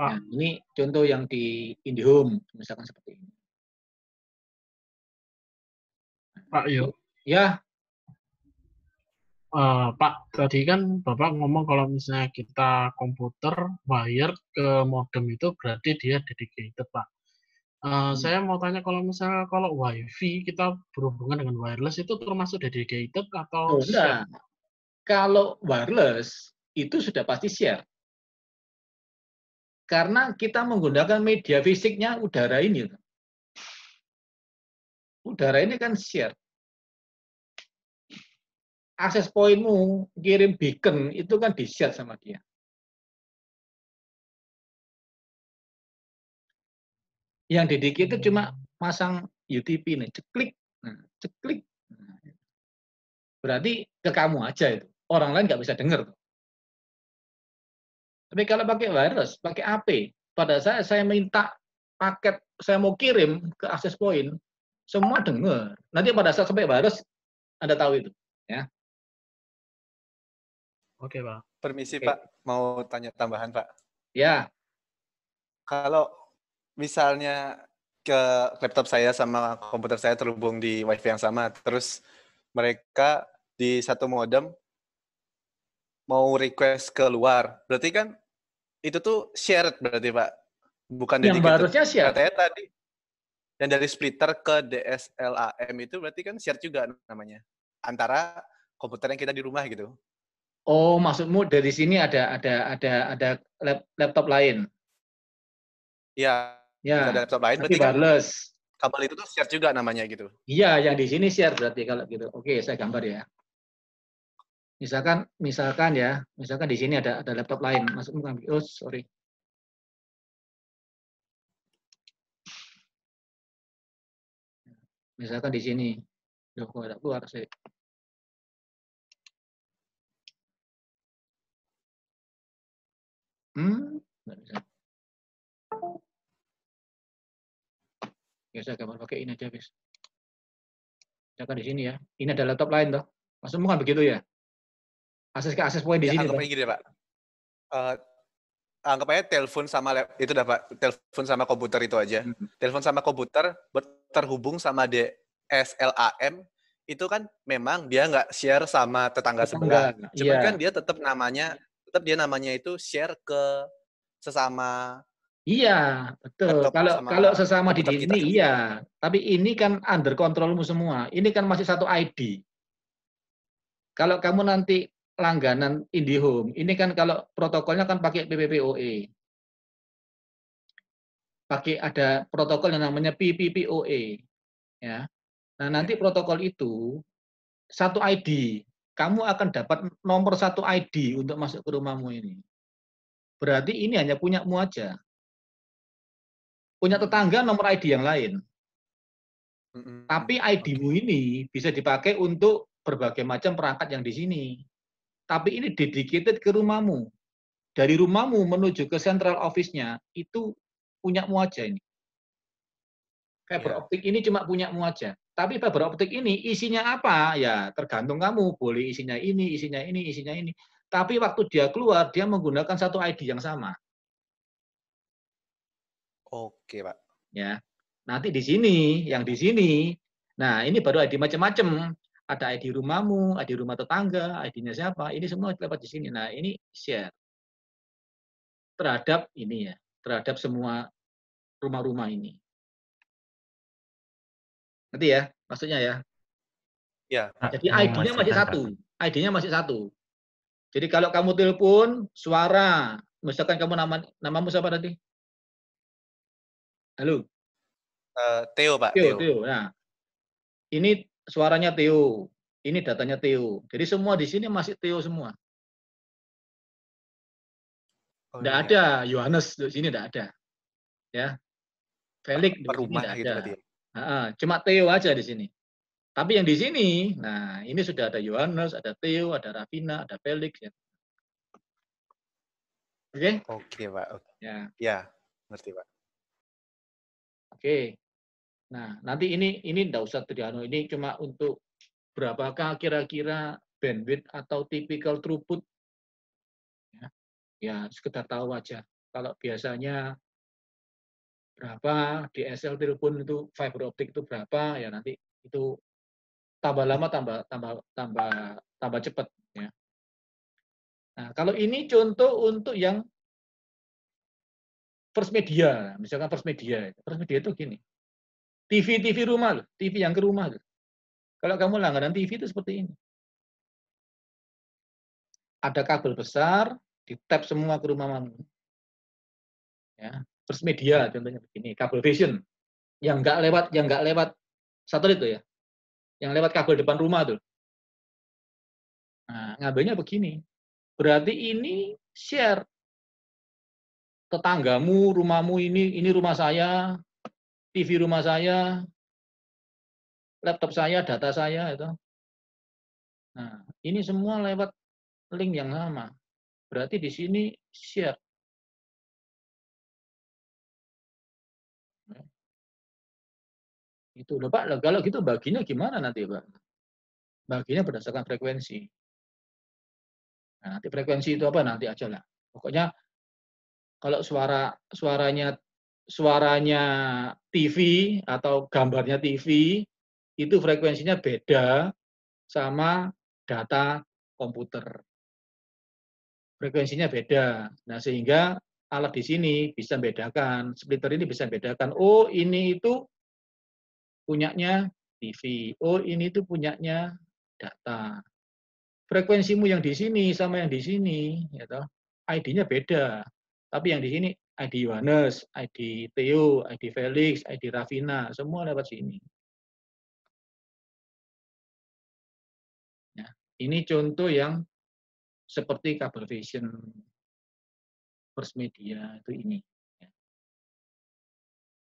Nah, ini contoh yang di IndiHome, misalkan seperti ini. Pak Yo. Ya. Pak, tadi kan Bapak ngomong kalau misalnya kita komputer wire ke modem itu berarti dia dedicated, Pak. Saya mau tanya kalau misalnya kalau WiFi kita berhubungan dengan wireless itu termasuk dedicated atau share? Kalau wireless itu sudah pasti share. Karena kita menggunakan media fisiknya udara ini. Udara ini kan share. Akses pointmu kirim beacon itu kan di-share sama dia. Yang dedicated cuma masang UTP nih, ceklik. Nah, ceklik. Nah, berarti ke kamu aja itu. Orang lain nggak bisa dengar. Tapi kalau pakai wireless, pakai AP, pada saya minta paket, saya mau kirim ke access point, semua dengar. Nanti pada saat sampai wireless, Anda tahu itu. Ya. Oke, Pak. Permisi, Oke. Pak. Mau tanya tambahan, Pak. Ya, Kalau misalnya ke laptop saya sama komputer saya terhubung di WiFi yang sama, terus mereka di satu modem mau request keluar, berarti kan itu tuh shared berarti, Pak, bukan yang dedicated. harusnya share. Katanya tadi yang dari splitter ke DSLAM itu berarti kan shared juga namanya antara komputer yang kita di rumah gitu. Oh, maksudmu dari sini ada laptop lain. Iya, bisa ada Ya, laptop lain, tapi berarti kan wireless. kabel itu tuh shared juga namanya gitu. Iya, yang di sini share berarti kalau gitu. Oke, saya gambar ya. Misalkan ya, misalkan di sini ada laptop lain. Maksudmu kan? Oh, sorry. Misalkan di sini. Loh, kok ada keluar sih? Nggak bisa. Ya, saya gambar pakai ini aja, bis. Misalkan di sini ya. Ini ada laptop lain toh. Maksudmu kan begitu ya? Akses ke akses point di Ya, sini anggap toh. aja gini, Pak. Anggap aja telepon sama itu dah, Pak. Telepon sama komputer itu aja. Telepon sama komputer terhubung sama DSLAM itu kan memang dia nggak share sama tetangga sebelah. Cuman Iya. kan dia tetap namanya itu share ke sesama Iya, betul. laptop Kalau sama sesama di komputer kita sini sendiri. iya, tapi ini kan under kontrolmu semua. Ini kan masih satu ID. Kalau kamu nanti langganan IndiHome, ini kan kalau protokolnya kan pakai PPPoE. Pakai ada protokol yang namanya PPPoE, ya. Nah, nanti protokol itu satu ID. Kamu akan dapat nomor satu ID untuk masuk ke rumahmu ini. Berarti ini hanya punyamu aja. Punya tetangga nomor ID yang lain. Tapi ID-mu ini bisa dipakai untuk berbagai macam perangkat yang di sini. Tapi ini dedicated ke rumahmu. Dari rumahmu menuju ke central office-nya, itu punyamu aja ini. Fiber optik ini cuma punyamu aja. Tapi fiber optik ini isinya apa? Ya tergantung kamu. Boleh isinya ini, isinya ini, isinya ini. Tapi waktu dia keluar, dia menggunakan satu ID yang sama. Oke, Pak. Ya. Nanti di sini, yang di sini, nah ini baru ID macam-macam. Ada ID rumahmu, ID rumah tetangga, ID-nya siapa, ini semua dapat di sini. Nah ini share terhadap ini ya, terhadap semua rumah-rumah ini. Ngerti ya, maksudnya ya. Ya. Jadi ID-nya masih satu, ID-nya masih satu. Jadi kalau kamu telepon, suara, misalkan kamu namamu siapa tadi? Halo. Theo, Pak. Theo. Nah, ini suaranya Theo, ini datanya Theo. Jadi semua di sini masih Theo semua. Tidak ada Yohanes di sini, tidak ada. Ya, Felix di sini tidak ada. Cuma Theo aja di sini. Tapi yang di sini, nah ini sudah ada Yohanes, ada Theo, ada Rafina, ada Felix. Ya. Oke? Oke, Pak. Ya, ngerti, Pak. Oke. Nah, nanti ini tidak usah Triano, ini cuma untuk berapakah kira-kira bandwidth atau typical throughput. Ya, sekedar tahu aja. Kalau biasanya berapa DSL telepon itu fiber optik itu berapa, ya nanti itu tambah lama tambah cepat ya. Nah, kalau ini contoh untuk yang first media, misalkan first media itu gini. TV rumah loh, TV yang ke rumah loh. Kalau kamu langganan TV itu seperti ini. ada kabel besar, di-tap semua ke rumahmu. Ya, First Media contohnya begini, kabel vision yang nggak lewat satelit itu ya, yang lewat kabel depan rumah tuh. Nah, ngambilnya begini. Berarti ini share. Tetanggamu, rumahmu ini rumah saya, TV rumah saya, laptop saya, data saya itu. Nah, ini semua lewat link yang sama. Berarti di sini share. Itu loh Pak, kalau gitu baginya gimana nanti Pak? Baginya berdasarkan frekuensi. Nah, nanti frekuensi itu apa nanti aja lah. Pokoknya kalau suaranya TV atau gambarnya TV itu frekuensinya beda sama data komputer. Frekuensinya beda. Nah, sehingga alat di sini bisa membedakan, splitter ini bisa membedakan, oh ini itu punyanya TV, oh ini itu punyanya data. Frekuensimu yang di sini sama yang di sini, ya toh, ID-nya beda. Tapi yang di sini ID Yohanes, ID Theo, ID Felix, ID Rafina, semua lewat sini. Ya, ini contoh yang seperti kabel vision First Media itu ini.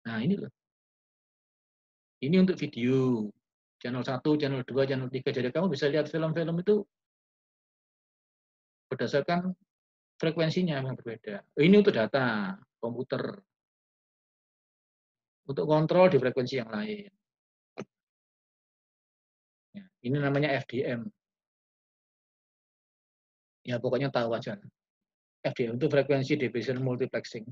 Nah ini loh. Ini untuk video. Channel 1, channel 2, channel 3. Jadi kamu bisa lihat film-film itu berdasarkan frekuensinya yang berbeda. Ini untuk data komputer. Untuk kontrol di frekuensi yang lain. Ya, ini namanya FDM. Ya pokoknya tahu aja. FDM itu frekuensi division multiplexing.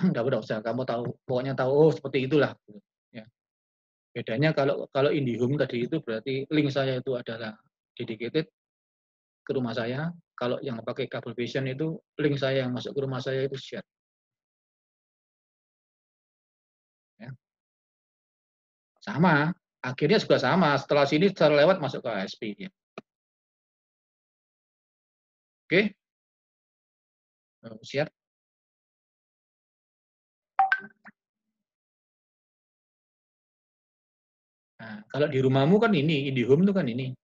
Enggak usah, kamu tahu. Pokoknya tahu, oh seperti itulah. Ya. Bedanya kalau IndiHome tadi itu berarti link saya itu adalah dedicated ke rumah saya. Kalau yang pakai kabel vision itu link saya yang masuk ke rumah saya itu share. Ya. Sama, akhirnya juga sama. Setelah sini secara lewat masuk ke ASP. Ya. Oke, siap. Nah, kalau di rumahmu kan ini, IndiHome itu kan ini.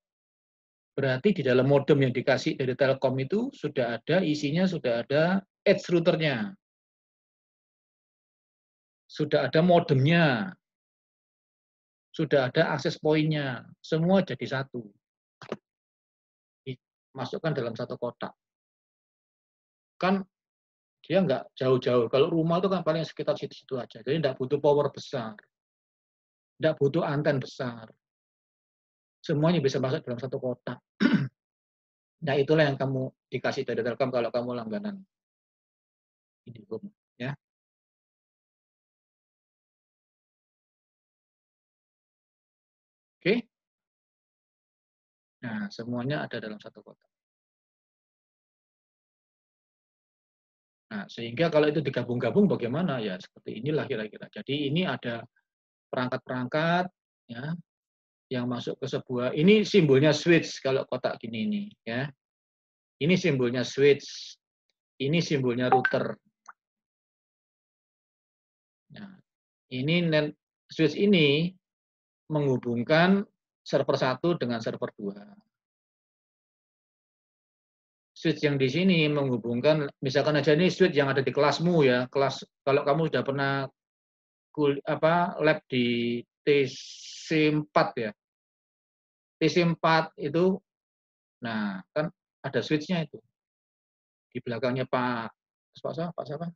Berarti di dalam modem yang dikasih dari Telkom itu sudah ada, isinya sudah ada edge routernya. Sudah ada modemnya. Sudah ada akses poinnya. Semua jadi satu. Masukkan dalam satu kotak. Kan dia nggak jauh-jauh. Kalau rumah itu kan paling sekitar situ-situ aja. Jadi nggak butuh power besar. Nggak butuh anten besar. Semuanya bisa masuk dalam satu kotak. Nah, itulah yang kamu dikasih dari Telkom kalau kamu langganan IndiHome. Ya. Oke. Nah, semuanya ada dalam satu kotak. Nah, sehingga kalau itu digabung-gabung bagaimana? Ya, seperti inilah kira-kira. Jadi ini ada perangkat-perangkat ya yang masuk ke sebuah, ini simbolnya switch kalau kotak gini ini ya. Ini simbolnya switch. Ini simbolnya router. Nah, ini switch ini menghubungkan server 1 dengan server 2. Switch yang di sini menghubungkan, misalkan aja ini switch yang ada di kelasmu ya, kelas kalau kamu sudah pernah lab di TC4 ya. TC4 itu, nah kan ada switch-nya itu. Di belakangnya Pak siapa?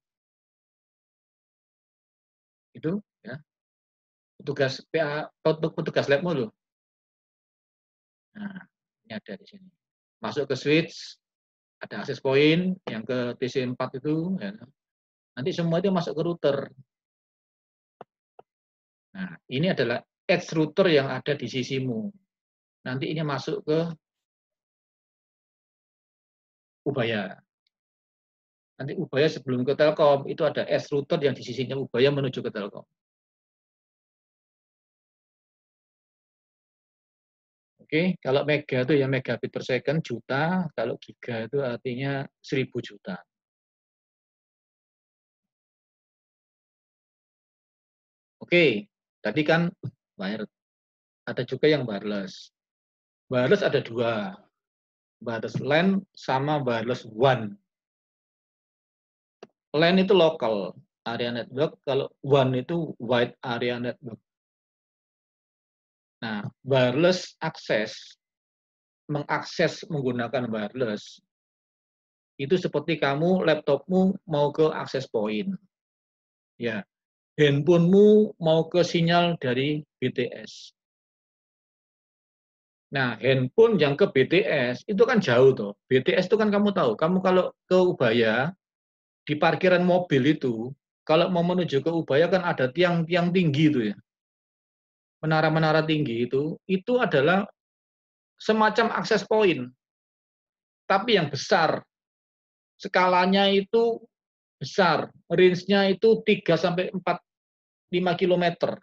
Itu ya. Petugas labmu loh. Nah, ini ada di sini. Masuk ke switch, ada akses point yang ke TC4 itu ya. Nanti semua itu masuk ke router. Nah, ini adalah edge router yang ada di sisimu. Nanti ini masuk ke Ubaya. Nanti Ubaya sebelum ke Telkom, itu ada edge router yang di sisinya Ubaya menuju ke Telkom. Oke, kalau mega itu ya megabit per second juta, kalau giga itu artinya 1000 juta. Oke, tadi kan wired. Ada juga yang wireless. Wireless ada dua, wireless LAN sama wireless WAN. LAN itu local area network, kalau WAN itu wide area network. Nah, wireless access, mengakses menggunakan wireless, itu seperti kamu laptopmu mau ke access point. Ya, handphonemu mau ke sinyal dari BTS. Nah, handphone yang ke BTS itu kan jauh tuh. BTS itu kan kamu tahu, kamu kalau ke Ubaya, di parkiran mobil itu, kalau mau menuju ke Ubaya kan ada tiang-tiang tinggi itu ya. Menara-menara tinggi itu adalah semacam akses point. Tapi yang besar. Skalanya itu besar. Range-nya itu 3 sampai 5 km.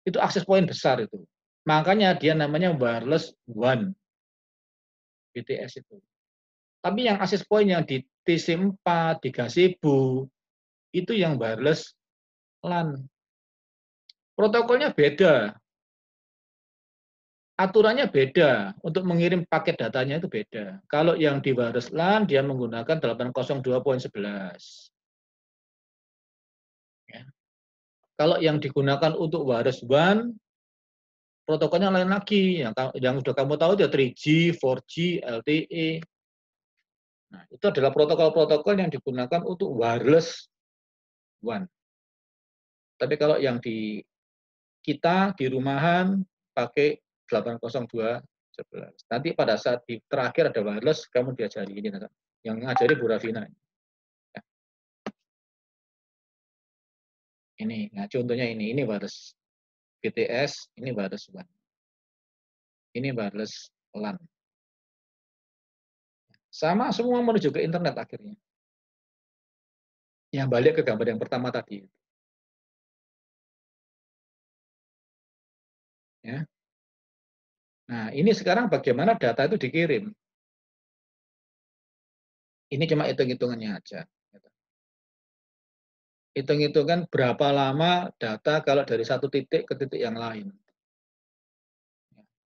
Itu akses point besar itu. Makanya dia namanya wireless WAN. BTS itu. Tapi yang akses point yang di TC4, di gazebo, itu yang wireless LAN. Protokolnya beda. Aturannya beda. Untuk mengirim paket datanya itu beda. Kalau yang di wireless LAN, dia menggunakan 802.11. Ya. Kalau yang digunakan untuk wireless WAN, protokolnya lain lagi. Yang sudah kamu tahu itu 3G, 4G, LTE. Nah, itu adalah protokol-protokol yang digunakan untuk wireless WAN. Tapi kalau yang di kita di rumahan pakai 802.11. Nanti pada saat di terakhir ada wireless, kamu diajari ini. Yang ngajari Bu Rafina. Ya. Ini, nah contohnya ini wireless BTS, ini wireless WAN. Ini wireless LAN. Sama semua menuju ke internet akhirnya. Yang balik ke gambar yang pertama tadi. Ya. Nah, ini sekarang bagaimana data itu dikirim. Ini cuma hitung-hitungannya aja. Hitung-hitungan berapa lama data kalau dari satu titik ke titik yang lain.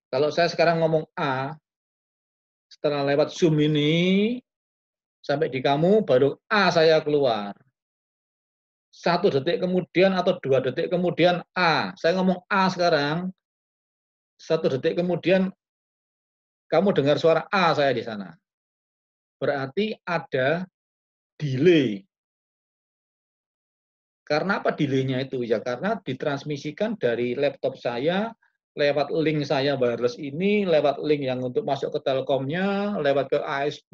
Kalau saya sekarang ngomong A, setelah lewat Zoom ini, sampai di kamu, baru A saya keluar. 1 detik kemudian atau 2 detik kemudian A. Saya ngomong A sekarang, 1 detik kemudian kamu dengar suara A saya di sana. Berarti ada delay. Karena apa delay-nya itu? Ya karena ditransmisikan dari laptop saya, lewat link saya wireless ini, lewat link yang untuk masuk ke Telkomnya, lewat ke ASP,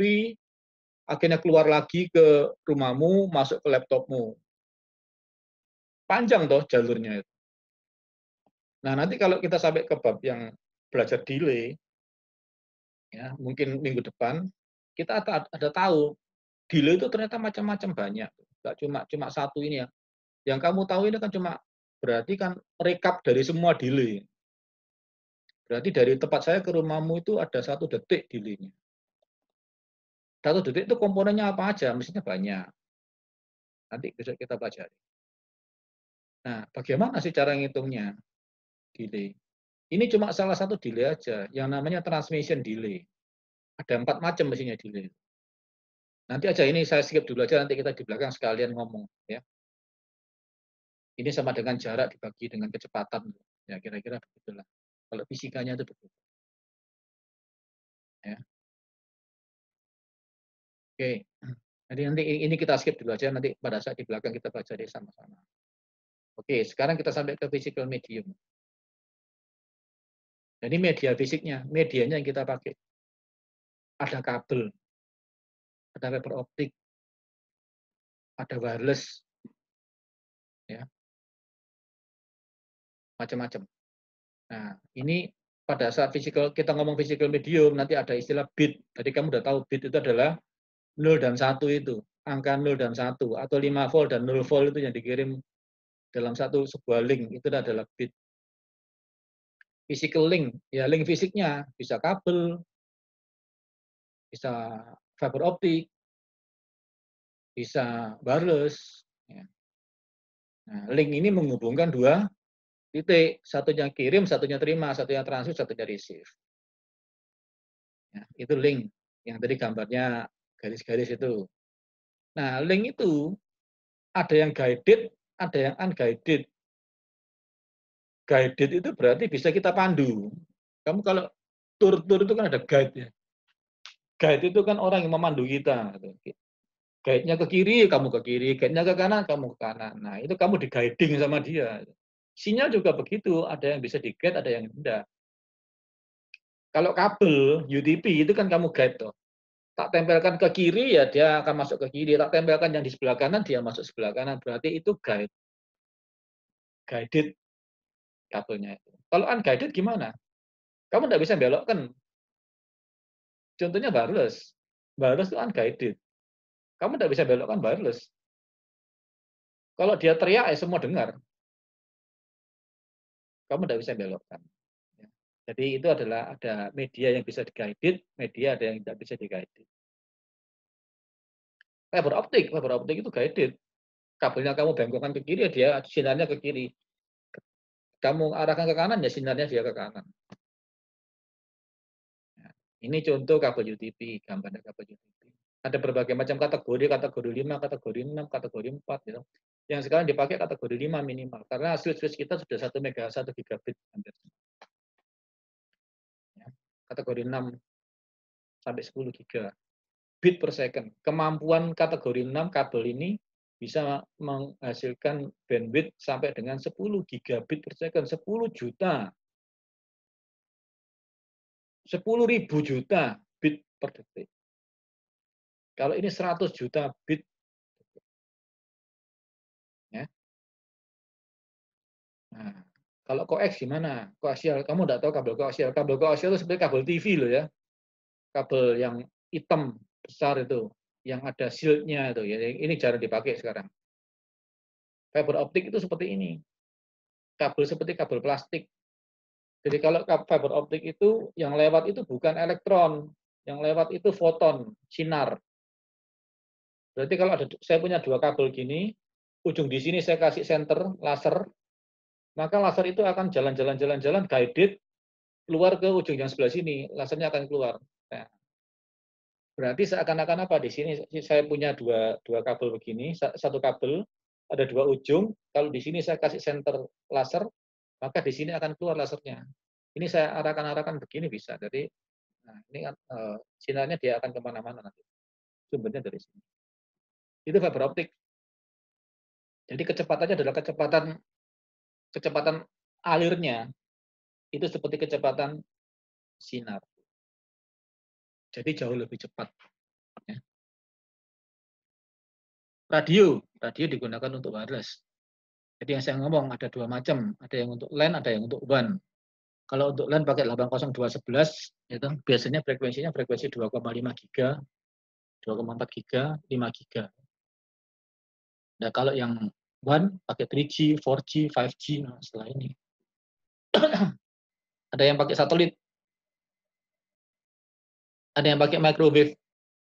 akhirnya keluar lagi ke rumahmu, masuk ke laptopmu. Panjang toh jalurnya itu. Nah, nanti kalau kita sampai ke bab yang belajar delay, ya mungkin minggu depan, kita ada tahu, delay itu ternyata macam-macam banyak. Nggak cuma satu ini ya. Yang kamu tahu ini kan cuma, berarti kan rekap dari semua delay. Berarti dari tempat saya ke rumahmu itu ada 1 detik delay-nya. 1 detik itu komponennya apa aja? Mestinya banyak. Nanti besok kita pelajari. Nah, bagaimana sih cara ngitungnya? Delay. Ini cuma salah satu delay aja, yang namanya transmission delay. Ada 4 macam mestinya delay. Nanti aja ini saya skip dulu aja, nanti kita di belakang sekalian ngomong. Ya. Ini sama dengan jarak dibagi dengan kecepatan. Ya, kira-kira begitulah. Kalau fisikanya itu begitu. Ya. Oke. Jadi nanti ini kita skip dulu aja, nanti pada saat di belakang kita pelajari sama-sama. Oke, sekarang kita sampai ke physical medium. Jadi media fisiknya, medianya yang kita pakai. Ada kabel, ada fiber optik, ada wireless, ya, macam-macam. Nah, ini pada saat kita ngomong physical medium, nanti ada istilah bit. Tadi kamu udah tahu bit itu adalah 0 dan 1 itu. Angka 0 dan 1. Atau 5 volt dan 0 volt itu yang dikirim dalam sebuah link. Itu adalah bit. physical link, ya link fisiknya bisa kabel, bisa fiber optik, bisa wireless. Ya. Nah, link ini menghubungkan dua titik, satunya kirim, satunya terima, satunya transmit, satunya receive. Ya, itu link yang tadi gambarnya garis-garis itu. Nah, link itu ada yang guided, ada yang unguided. Guided itu berarti bisa kita pandu. Kamu kalau tur-tur itu kan ada guide ya. Guide itu kan orang yang memandu kita. Guide-nya ke kiri, kamu ke kiri. Guide-nya ke kanan, kamu ke kanan. Nah, itu kamu di-guiding sama dia. Sinyal juga begitu. Ada yang bisa di-guide, ada yang tidak. Kalau kabel UTP itu kan kamu guide. Toh. Tak tempelkan ke kiri, ya dia akan masuk ke kiri. Tak tempelkan yang di sebelah kanan, dia masuk sebelah kanan. Berarti itu guide. Guided kabelnya itu. Kalau unguided gimana? Kamu tidak bisa belokkan. Contohnya wireless. Wireless itu unguided. Kamu tidak bisa belokkan wireless. Kalau dia teriak, ya semua dengar. Kamu tidak bisa belokkan. Jadi itu adalah ada media yang bisa di-guided, media ada yang tidak bisa di-guided. Fiber optik itu guided. Kabelnya kamu bengkokkan ke kiri, dia sinarnya ke kiri. Kamu arahkan ke kanan, ya sinarnya dia ke kanan. Ini contoh kabel UTP, gambarnya kabel UTP. Ada berbagai macam kategori 5, kategori 6, kategori 4. Gitu. Yang sekarang dipakai kategori 5 minimal. Karena switch kita sudah 1 gigabit. Ya. Kategori 6 sampai 10 gigabit per second. Kemampuan kategori 6 kabel ini bisa menghasilkan bandwidth sampai dengan 10 gigabit per second. 10 juta. 10.000 juta bit per detik. Kalau ini 100 juta bit. Ya. Nah, kalau koax gimana? Koaksial, kamu tidak tahu kabel koaksial. Kabel koaksial itu seperti kabel TV loh ya. Kabel yang hitam besar itu, yang ada shield-nya itu. Ya. Ini jarang dipakai sekarang. Fiber optik itu seperti ini. Kabel seperti kabel plastik. Jadi kalau fiber optik itu yang lewat itu bukan elektron, yang lewat itu foton, sinar. Berarti kalau saya punya 2 kabel gini, ujung di sini saya kasih senter laser, maka laser itu akan jalan-jalan guided keluar ke ujung yang sebelah sini, lasernya akan keluar. Nah, berarti seakan-akan apa di sini saya punya dua kabel begini, satu kabel ada 2 ujung, kalau di sini saya kasih senter laser, maka di sini akan keluar lasernya. Ini saya arahkan begini bisa. Jadi, nah ini kan sinarnya dia akan kemana-mana nanti. Sumbernya dari sini. Itu fiber optik. Jadi kecepatannya adalah kecepatan alirnya itu seperti kecepatan sinar. Jadi jauh lebih cepat. Ya. Radio digunakan untuk wireless. Jadi yang saya ngomong ada 2 macam, ada yang untuk LAN, ada yang untuk WAN. Kalau untuk LAN pakai 802.11, itu biasanya frekuensi 2,5 giga, 2,4 giga, 5 giga. Nah, kalau yang WAN pakai 3G, 4G, 5G, nah setelah ini. Ada yang pakai satelit. Ada yang pakai microwave.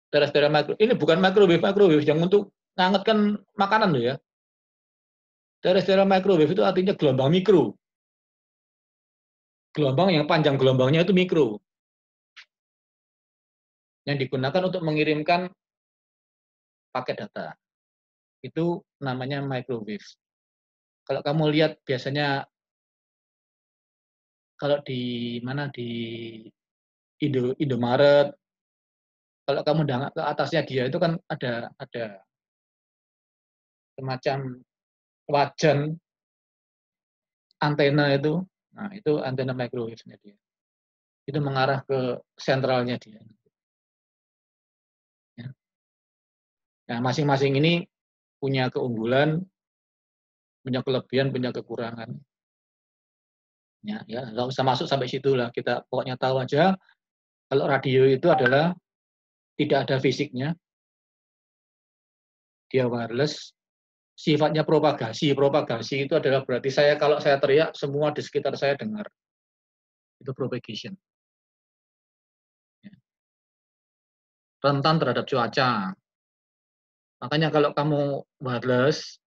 Teras-teras microwave. Ini bukan microwave yang untuk menghangatkan makanan loh ya. Teras-teras microwave itu artinya gelombang mikro. Gelombang yang panjang gelombangnya itu mikro. Yang digunakan untuk mengirimkan paket data. Itu namanya microwave. Kalau kamu lihat biasanya kalau di mana di Indomaret, kalau kamu dangak ke atasnya dia itu kan ada semacam wajan antena itu. Nah, itu antena microwave-nya dia. Itu mengarah ke sentralnya dia. Ya. Nah, masing-masing ini punya keunggulan, punya kelebihan, punya kekurangan. Ya, nggak usah masuk sampai situ lah. Kita pokoknya tahu aja kalau radio itu adalah tidak ada fisiknya, dia wireless, sifatnya propagasi. Propagasi itu adalah berarti kalau saya teriak, semua di sekitar saya dengar. Itu propagation. Ya. Rentan terhadap cuaca. Makanya kalau kamu wireless,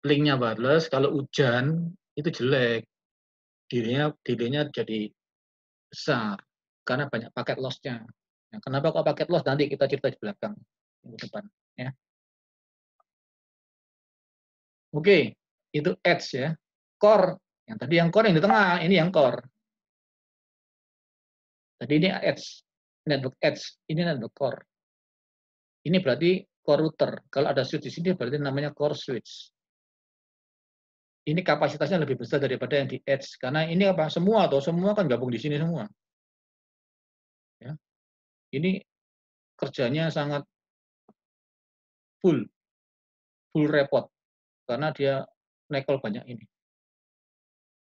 linknya wireless, kalau hujan itu jelek. Delay-nya jadi besar karena banyak paket loss-nya. Nah, kenapa kok paket loss? Nanti kita cerita di belakang, minggu depan. Ya. Oke, itu edge ya. Core, yang core yang di tengah, ini yang core. Tadi ini edge, network edge, ini network core. Ini berarti core router. Kalau ada switch di sini berarti namanya core switch. Ini kapasitasnya lebih besar daripada yang di edge karena ini apa? Semua kan gabung di sini semua. Ya. Ini kerjanya sangat full repot karena dia nekel banyak ini.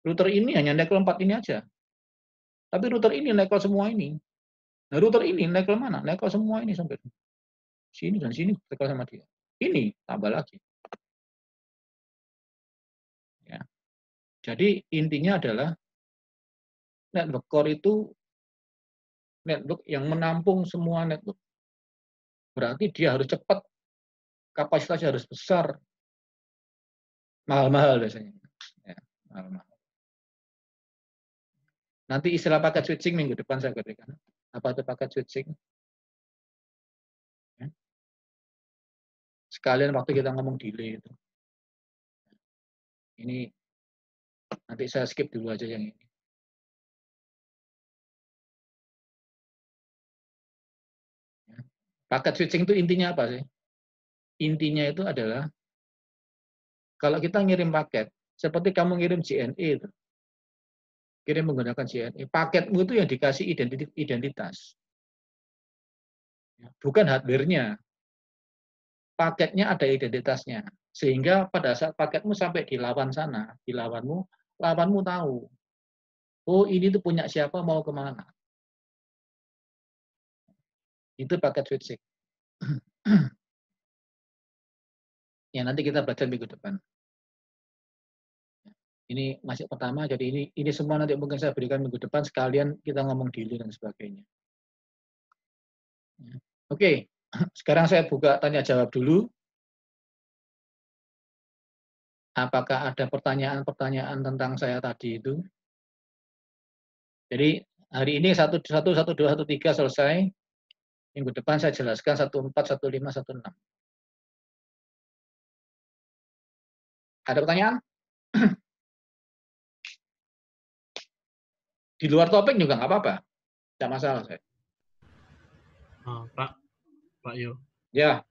Router ini hanya nekel 4 ini aja. Tapi router ini nekel semua ini. Nah, router ini nekel mana? Nekel semua ini sampai sini dan sini nekel sama dia. Ini tambah lagi. Ya. Jadi intinya adalah network core itu network yang menampung semua network. Berarti dia harus cepat, kapasitasnya harus besar, mahal-mahal biasanya. Ya, mahal-mahal. Nanti istilah paket switching minggu depan saya berikan. Apa itu paket switching? Ya. Sekalian waktu kita ngomong delay itu. Ini nanti saya skip dulu aja yang ini. Ya. Paket switching itu intinya apa sih? Intinya itu adalah kalau kita ngirim paket, seperti kamu ngirim JNE itu, kirim menggunakan JNE, paketmu itu yang dikasih identitas. Bukan hardware-nya. Paketnya ada identitasnya. Sehingga pada saat paketmu sampai di lawan sana, di lawanmu tahu. Oh, ini tuh punya siapa, mau kemana. Itu paket switching. Ya, nanti kita belajar minggu depan. Ini masih pertama, jadi ini semua nanti mungkin saya berikan minggu depan, sekalian kita ngomong delay dan sebagainya. Oke, sekarang saya buka tanya jawab dulu. Apakah ada pertanyaan-pertanyaan tentang saya tadi itu? Jadi hari ini 1, 1, 1, 2, 1, 3 selesai. Minggu depan saya jelaskan 1, 4, 1, 5, 1, 6. Ada pertanyaan? Di luar topik juga nggak apa-apa. Tidak masalah saya. Pak Yo. Ya.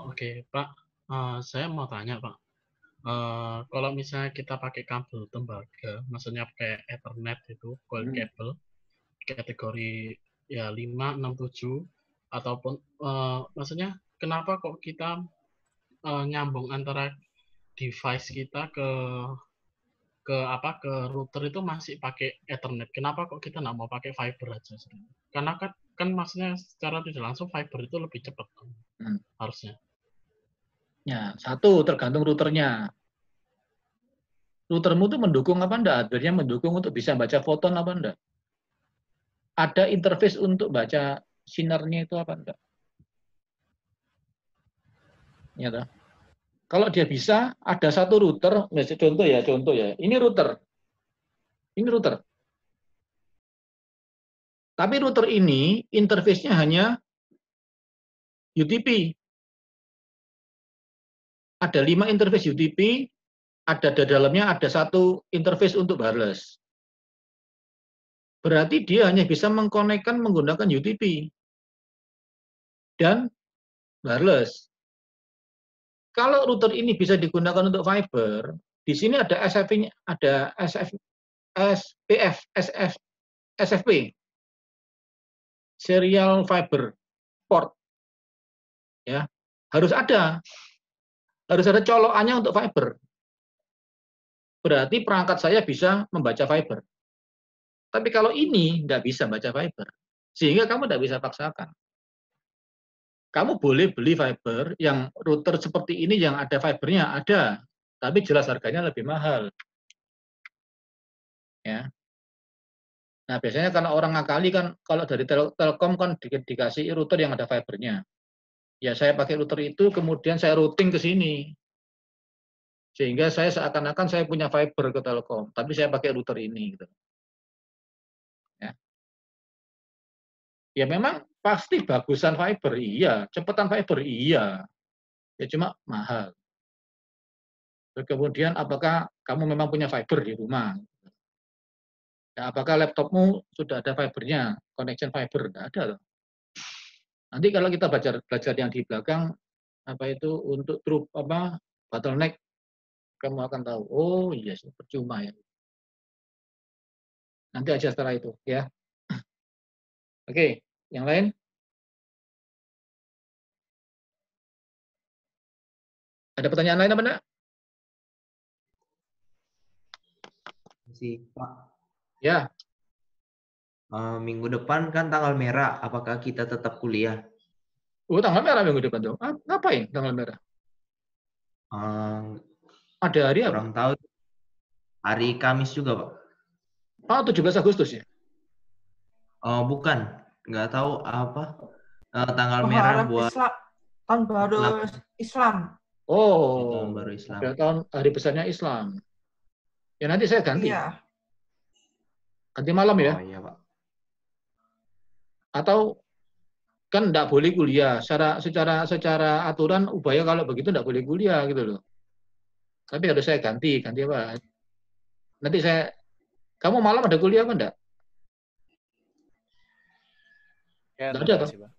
Oke, Pak. Saya mau tanya, Pak. Kalau misalnya kita pakai kabel tembaga, maksudnya pakai Ethernet itu, coil cable, kategori ya 5, 6, 7, ataupun maksudnya kenapa kok kita nyambung antara device kita ke router itu masih pakai Ethernet. Kenapa kok kita nggak mau pakai fiber aja? Karena kan maksudnya secara tidak langsung fiber itu lebih cepat harusnya. Ya, satu tergantung routernya. Routermu itu mendukung apa enggak? Hardware-nya mendukung untuk bisa baca foton apa enggak? Ada interface untuk baca sinarnya itu apa enggak? Ya, toh. Kalau dia bisa, ada satu router, contoh ya, ini router. Ini router. Tapi router ini interface-nya hanya UTP. Ada 5 interface UTP, ada di dalamnya ada satu interface untuk wireless. Berarti dia hanya bisa mengkonekkan menggunakan UTP dan wireless. Kalau router ini bisa digunakan untuk fiber, di sini ada SFP-nya, ada SFP, serial fiber port, ya harus ada colokannya untuk fiber. Berarti perangkat saya bisa membaca fiber. Tapi kalau ini nggak bisa baca fiber, sehingga kamu nggak bisa paksakan. Kamu boleh beli fiber yang router seperti ini yang ada fibernya ada, tapi jelas harganya lebih mahal. Ya. Nah, biasanya karena orang ngakali kan kalau dari Telkom kan dikasih router yang ada fibernya. Ya saya pakai router itu, kemudian saya routing ke sini. Sehingga saya seakan-akan saya punya fiber ke Telkom, tapi saya pakai router ini. Gitu. Ya. Ya memang pasti bagusan fiber, iya. Cepetan fiber, iya. Ya cuma mahal. Terus kemudian apakah kamu memang punya fiber di rumah? Ya, apakah laptopmu sudah ada fibernya, connection fiber? Tidak ada. Loh. Nanti kalau kita belajar yang di belakang, apa itu untuk bottleneck, kamu akan tahu. Oh iya, yes, percuma ya. Nanti aja setelah itu, ya. Oke, yang lain? Ada pertanyaan lain apa enggak? Si Pak, Ya, minggu depan kan tanggal merah. Apakah kita tetap kuliah? tanggal merah minggu depan tuh. Ngapain tanggal merah? Ada hari apa? Kurang tahu. Hari Kamis juga, Pak. Oh, 17 Agustus ya? Oh, bukan. Nggak tahu apa. Tanggal merah Muharram buat Islam, tahun baru Islam. Oh, tahun baru Islam. ada tahun hari besarnya Islam. Ya nanti saya ganti. Iya. Ganti malam ya. Oh iya, Pak. Atau kan enggak boleh kuliah. Secara aturan Ubaya kalau begitu enggak boleh kuliah gitu loh. Tapi harus saya ganti apa? Nanti kamu malam ada kuliah apa enggak? Ya, Enggak ada toh?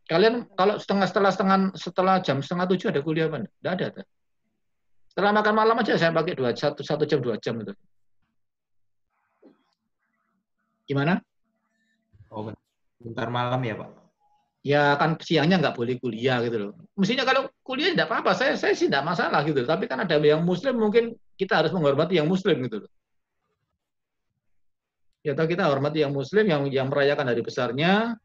Kalian kalau setelah jam 6:30 ada kuliah apa enggak? Enggak ada toh? Setelah makan malam aja saya pakai 1 jam 2 jam gitu. Gimana? Oh, bentar malam ya, Pak. Ya kan siangnya nggak boleh kuliah gitu loh. Mestinya kalau kuliah tidak apa-apa, saya sih tidak masalah gitu. Tapi kan ada yang Muslim, mungkin kita harus menghormati yang Muslim gitu loh. Ya tahu kita hormati yang Muslim yang merayakan hari besarnya,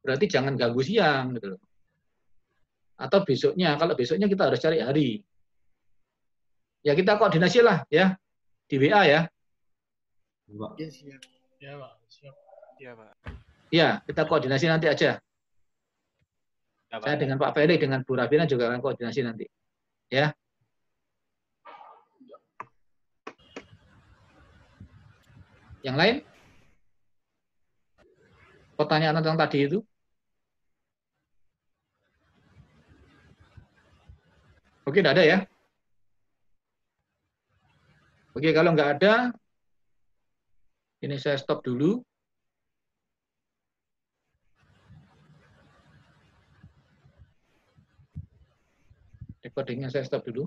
berarti jangan ganggu siang gitu loh. Atau besoknya, kalau besoknya kita harus cari hari. Ya kita koordinasi lah ya di WA ya. Pak. Ya, siap. Ya, Pak. Siap. Iya, Pak. Ya kita koordinasi nanti aja. Ya, Pak. Saya dengan Pak Ferry, dengan Bu Rabina juga akan koordinasi nanti. Ya. Yang lain? Pertanyaan tentang tadi itu? Oke, tidak ada ya? Oke, kalau nggak ada, ini saya stop dulu. Recordingnya saya stop dulu.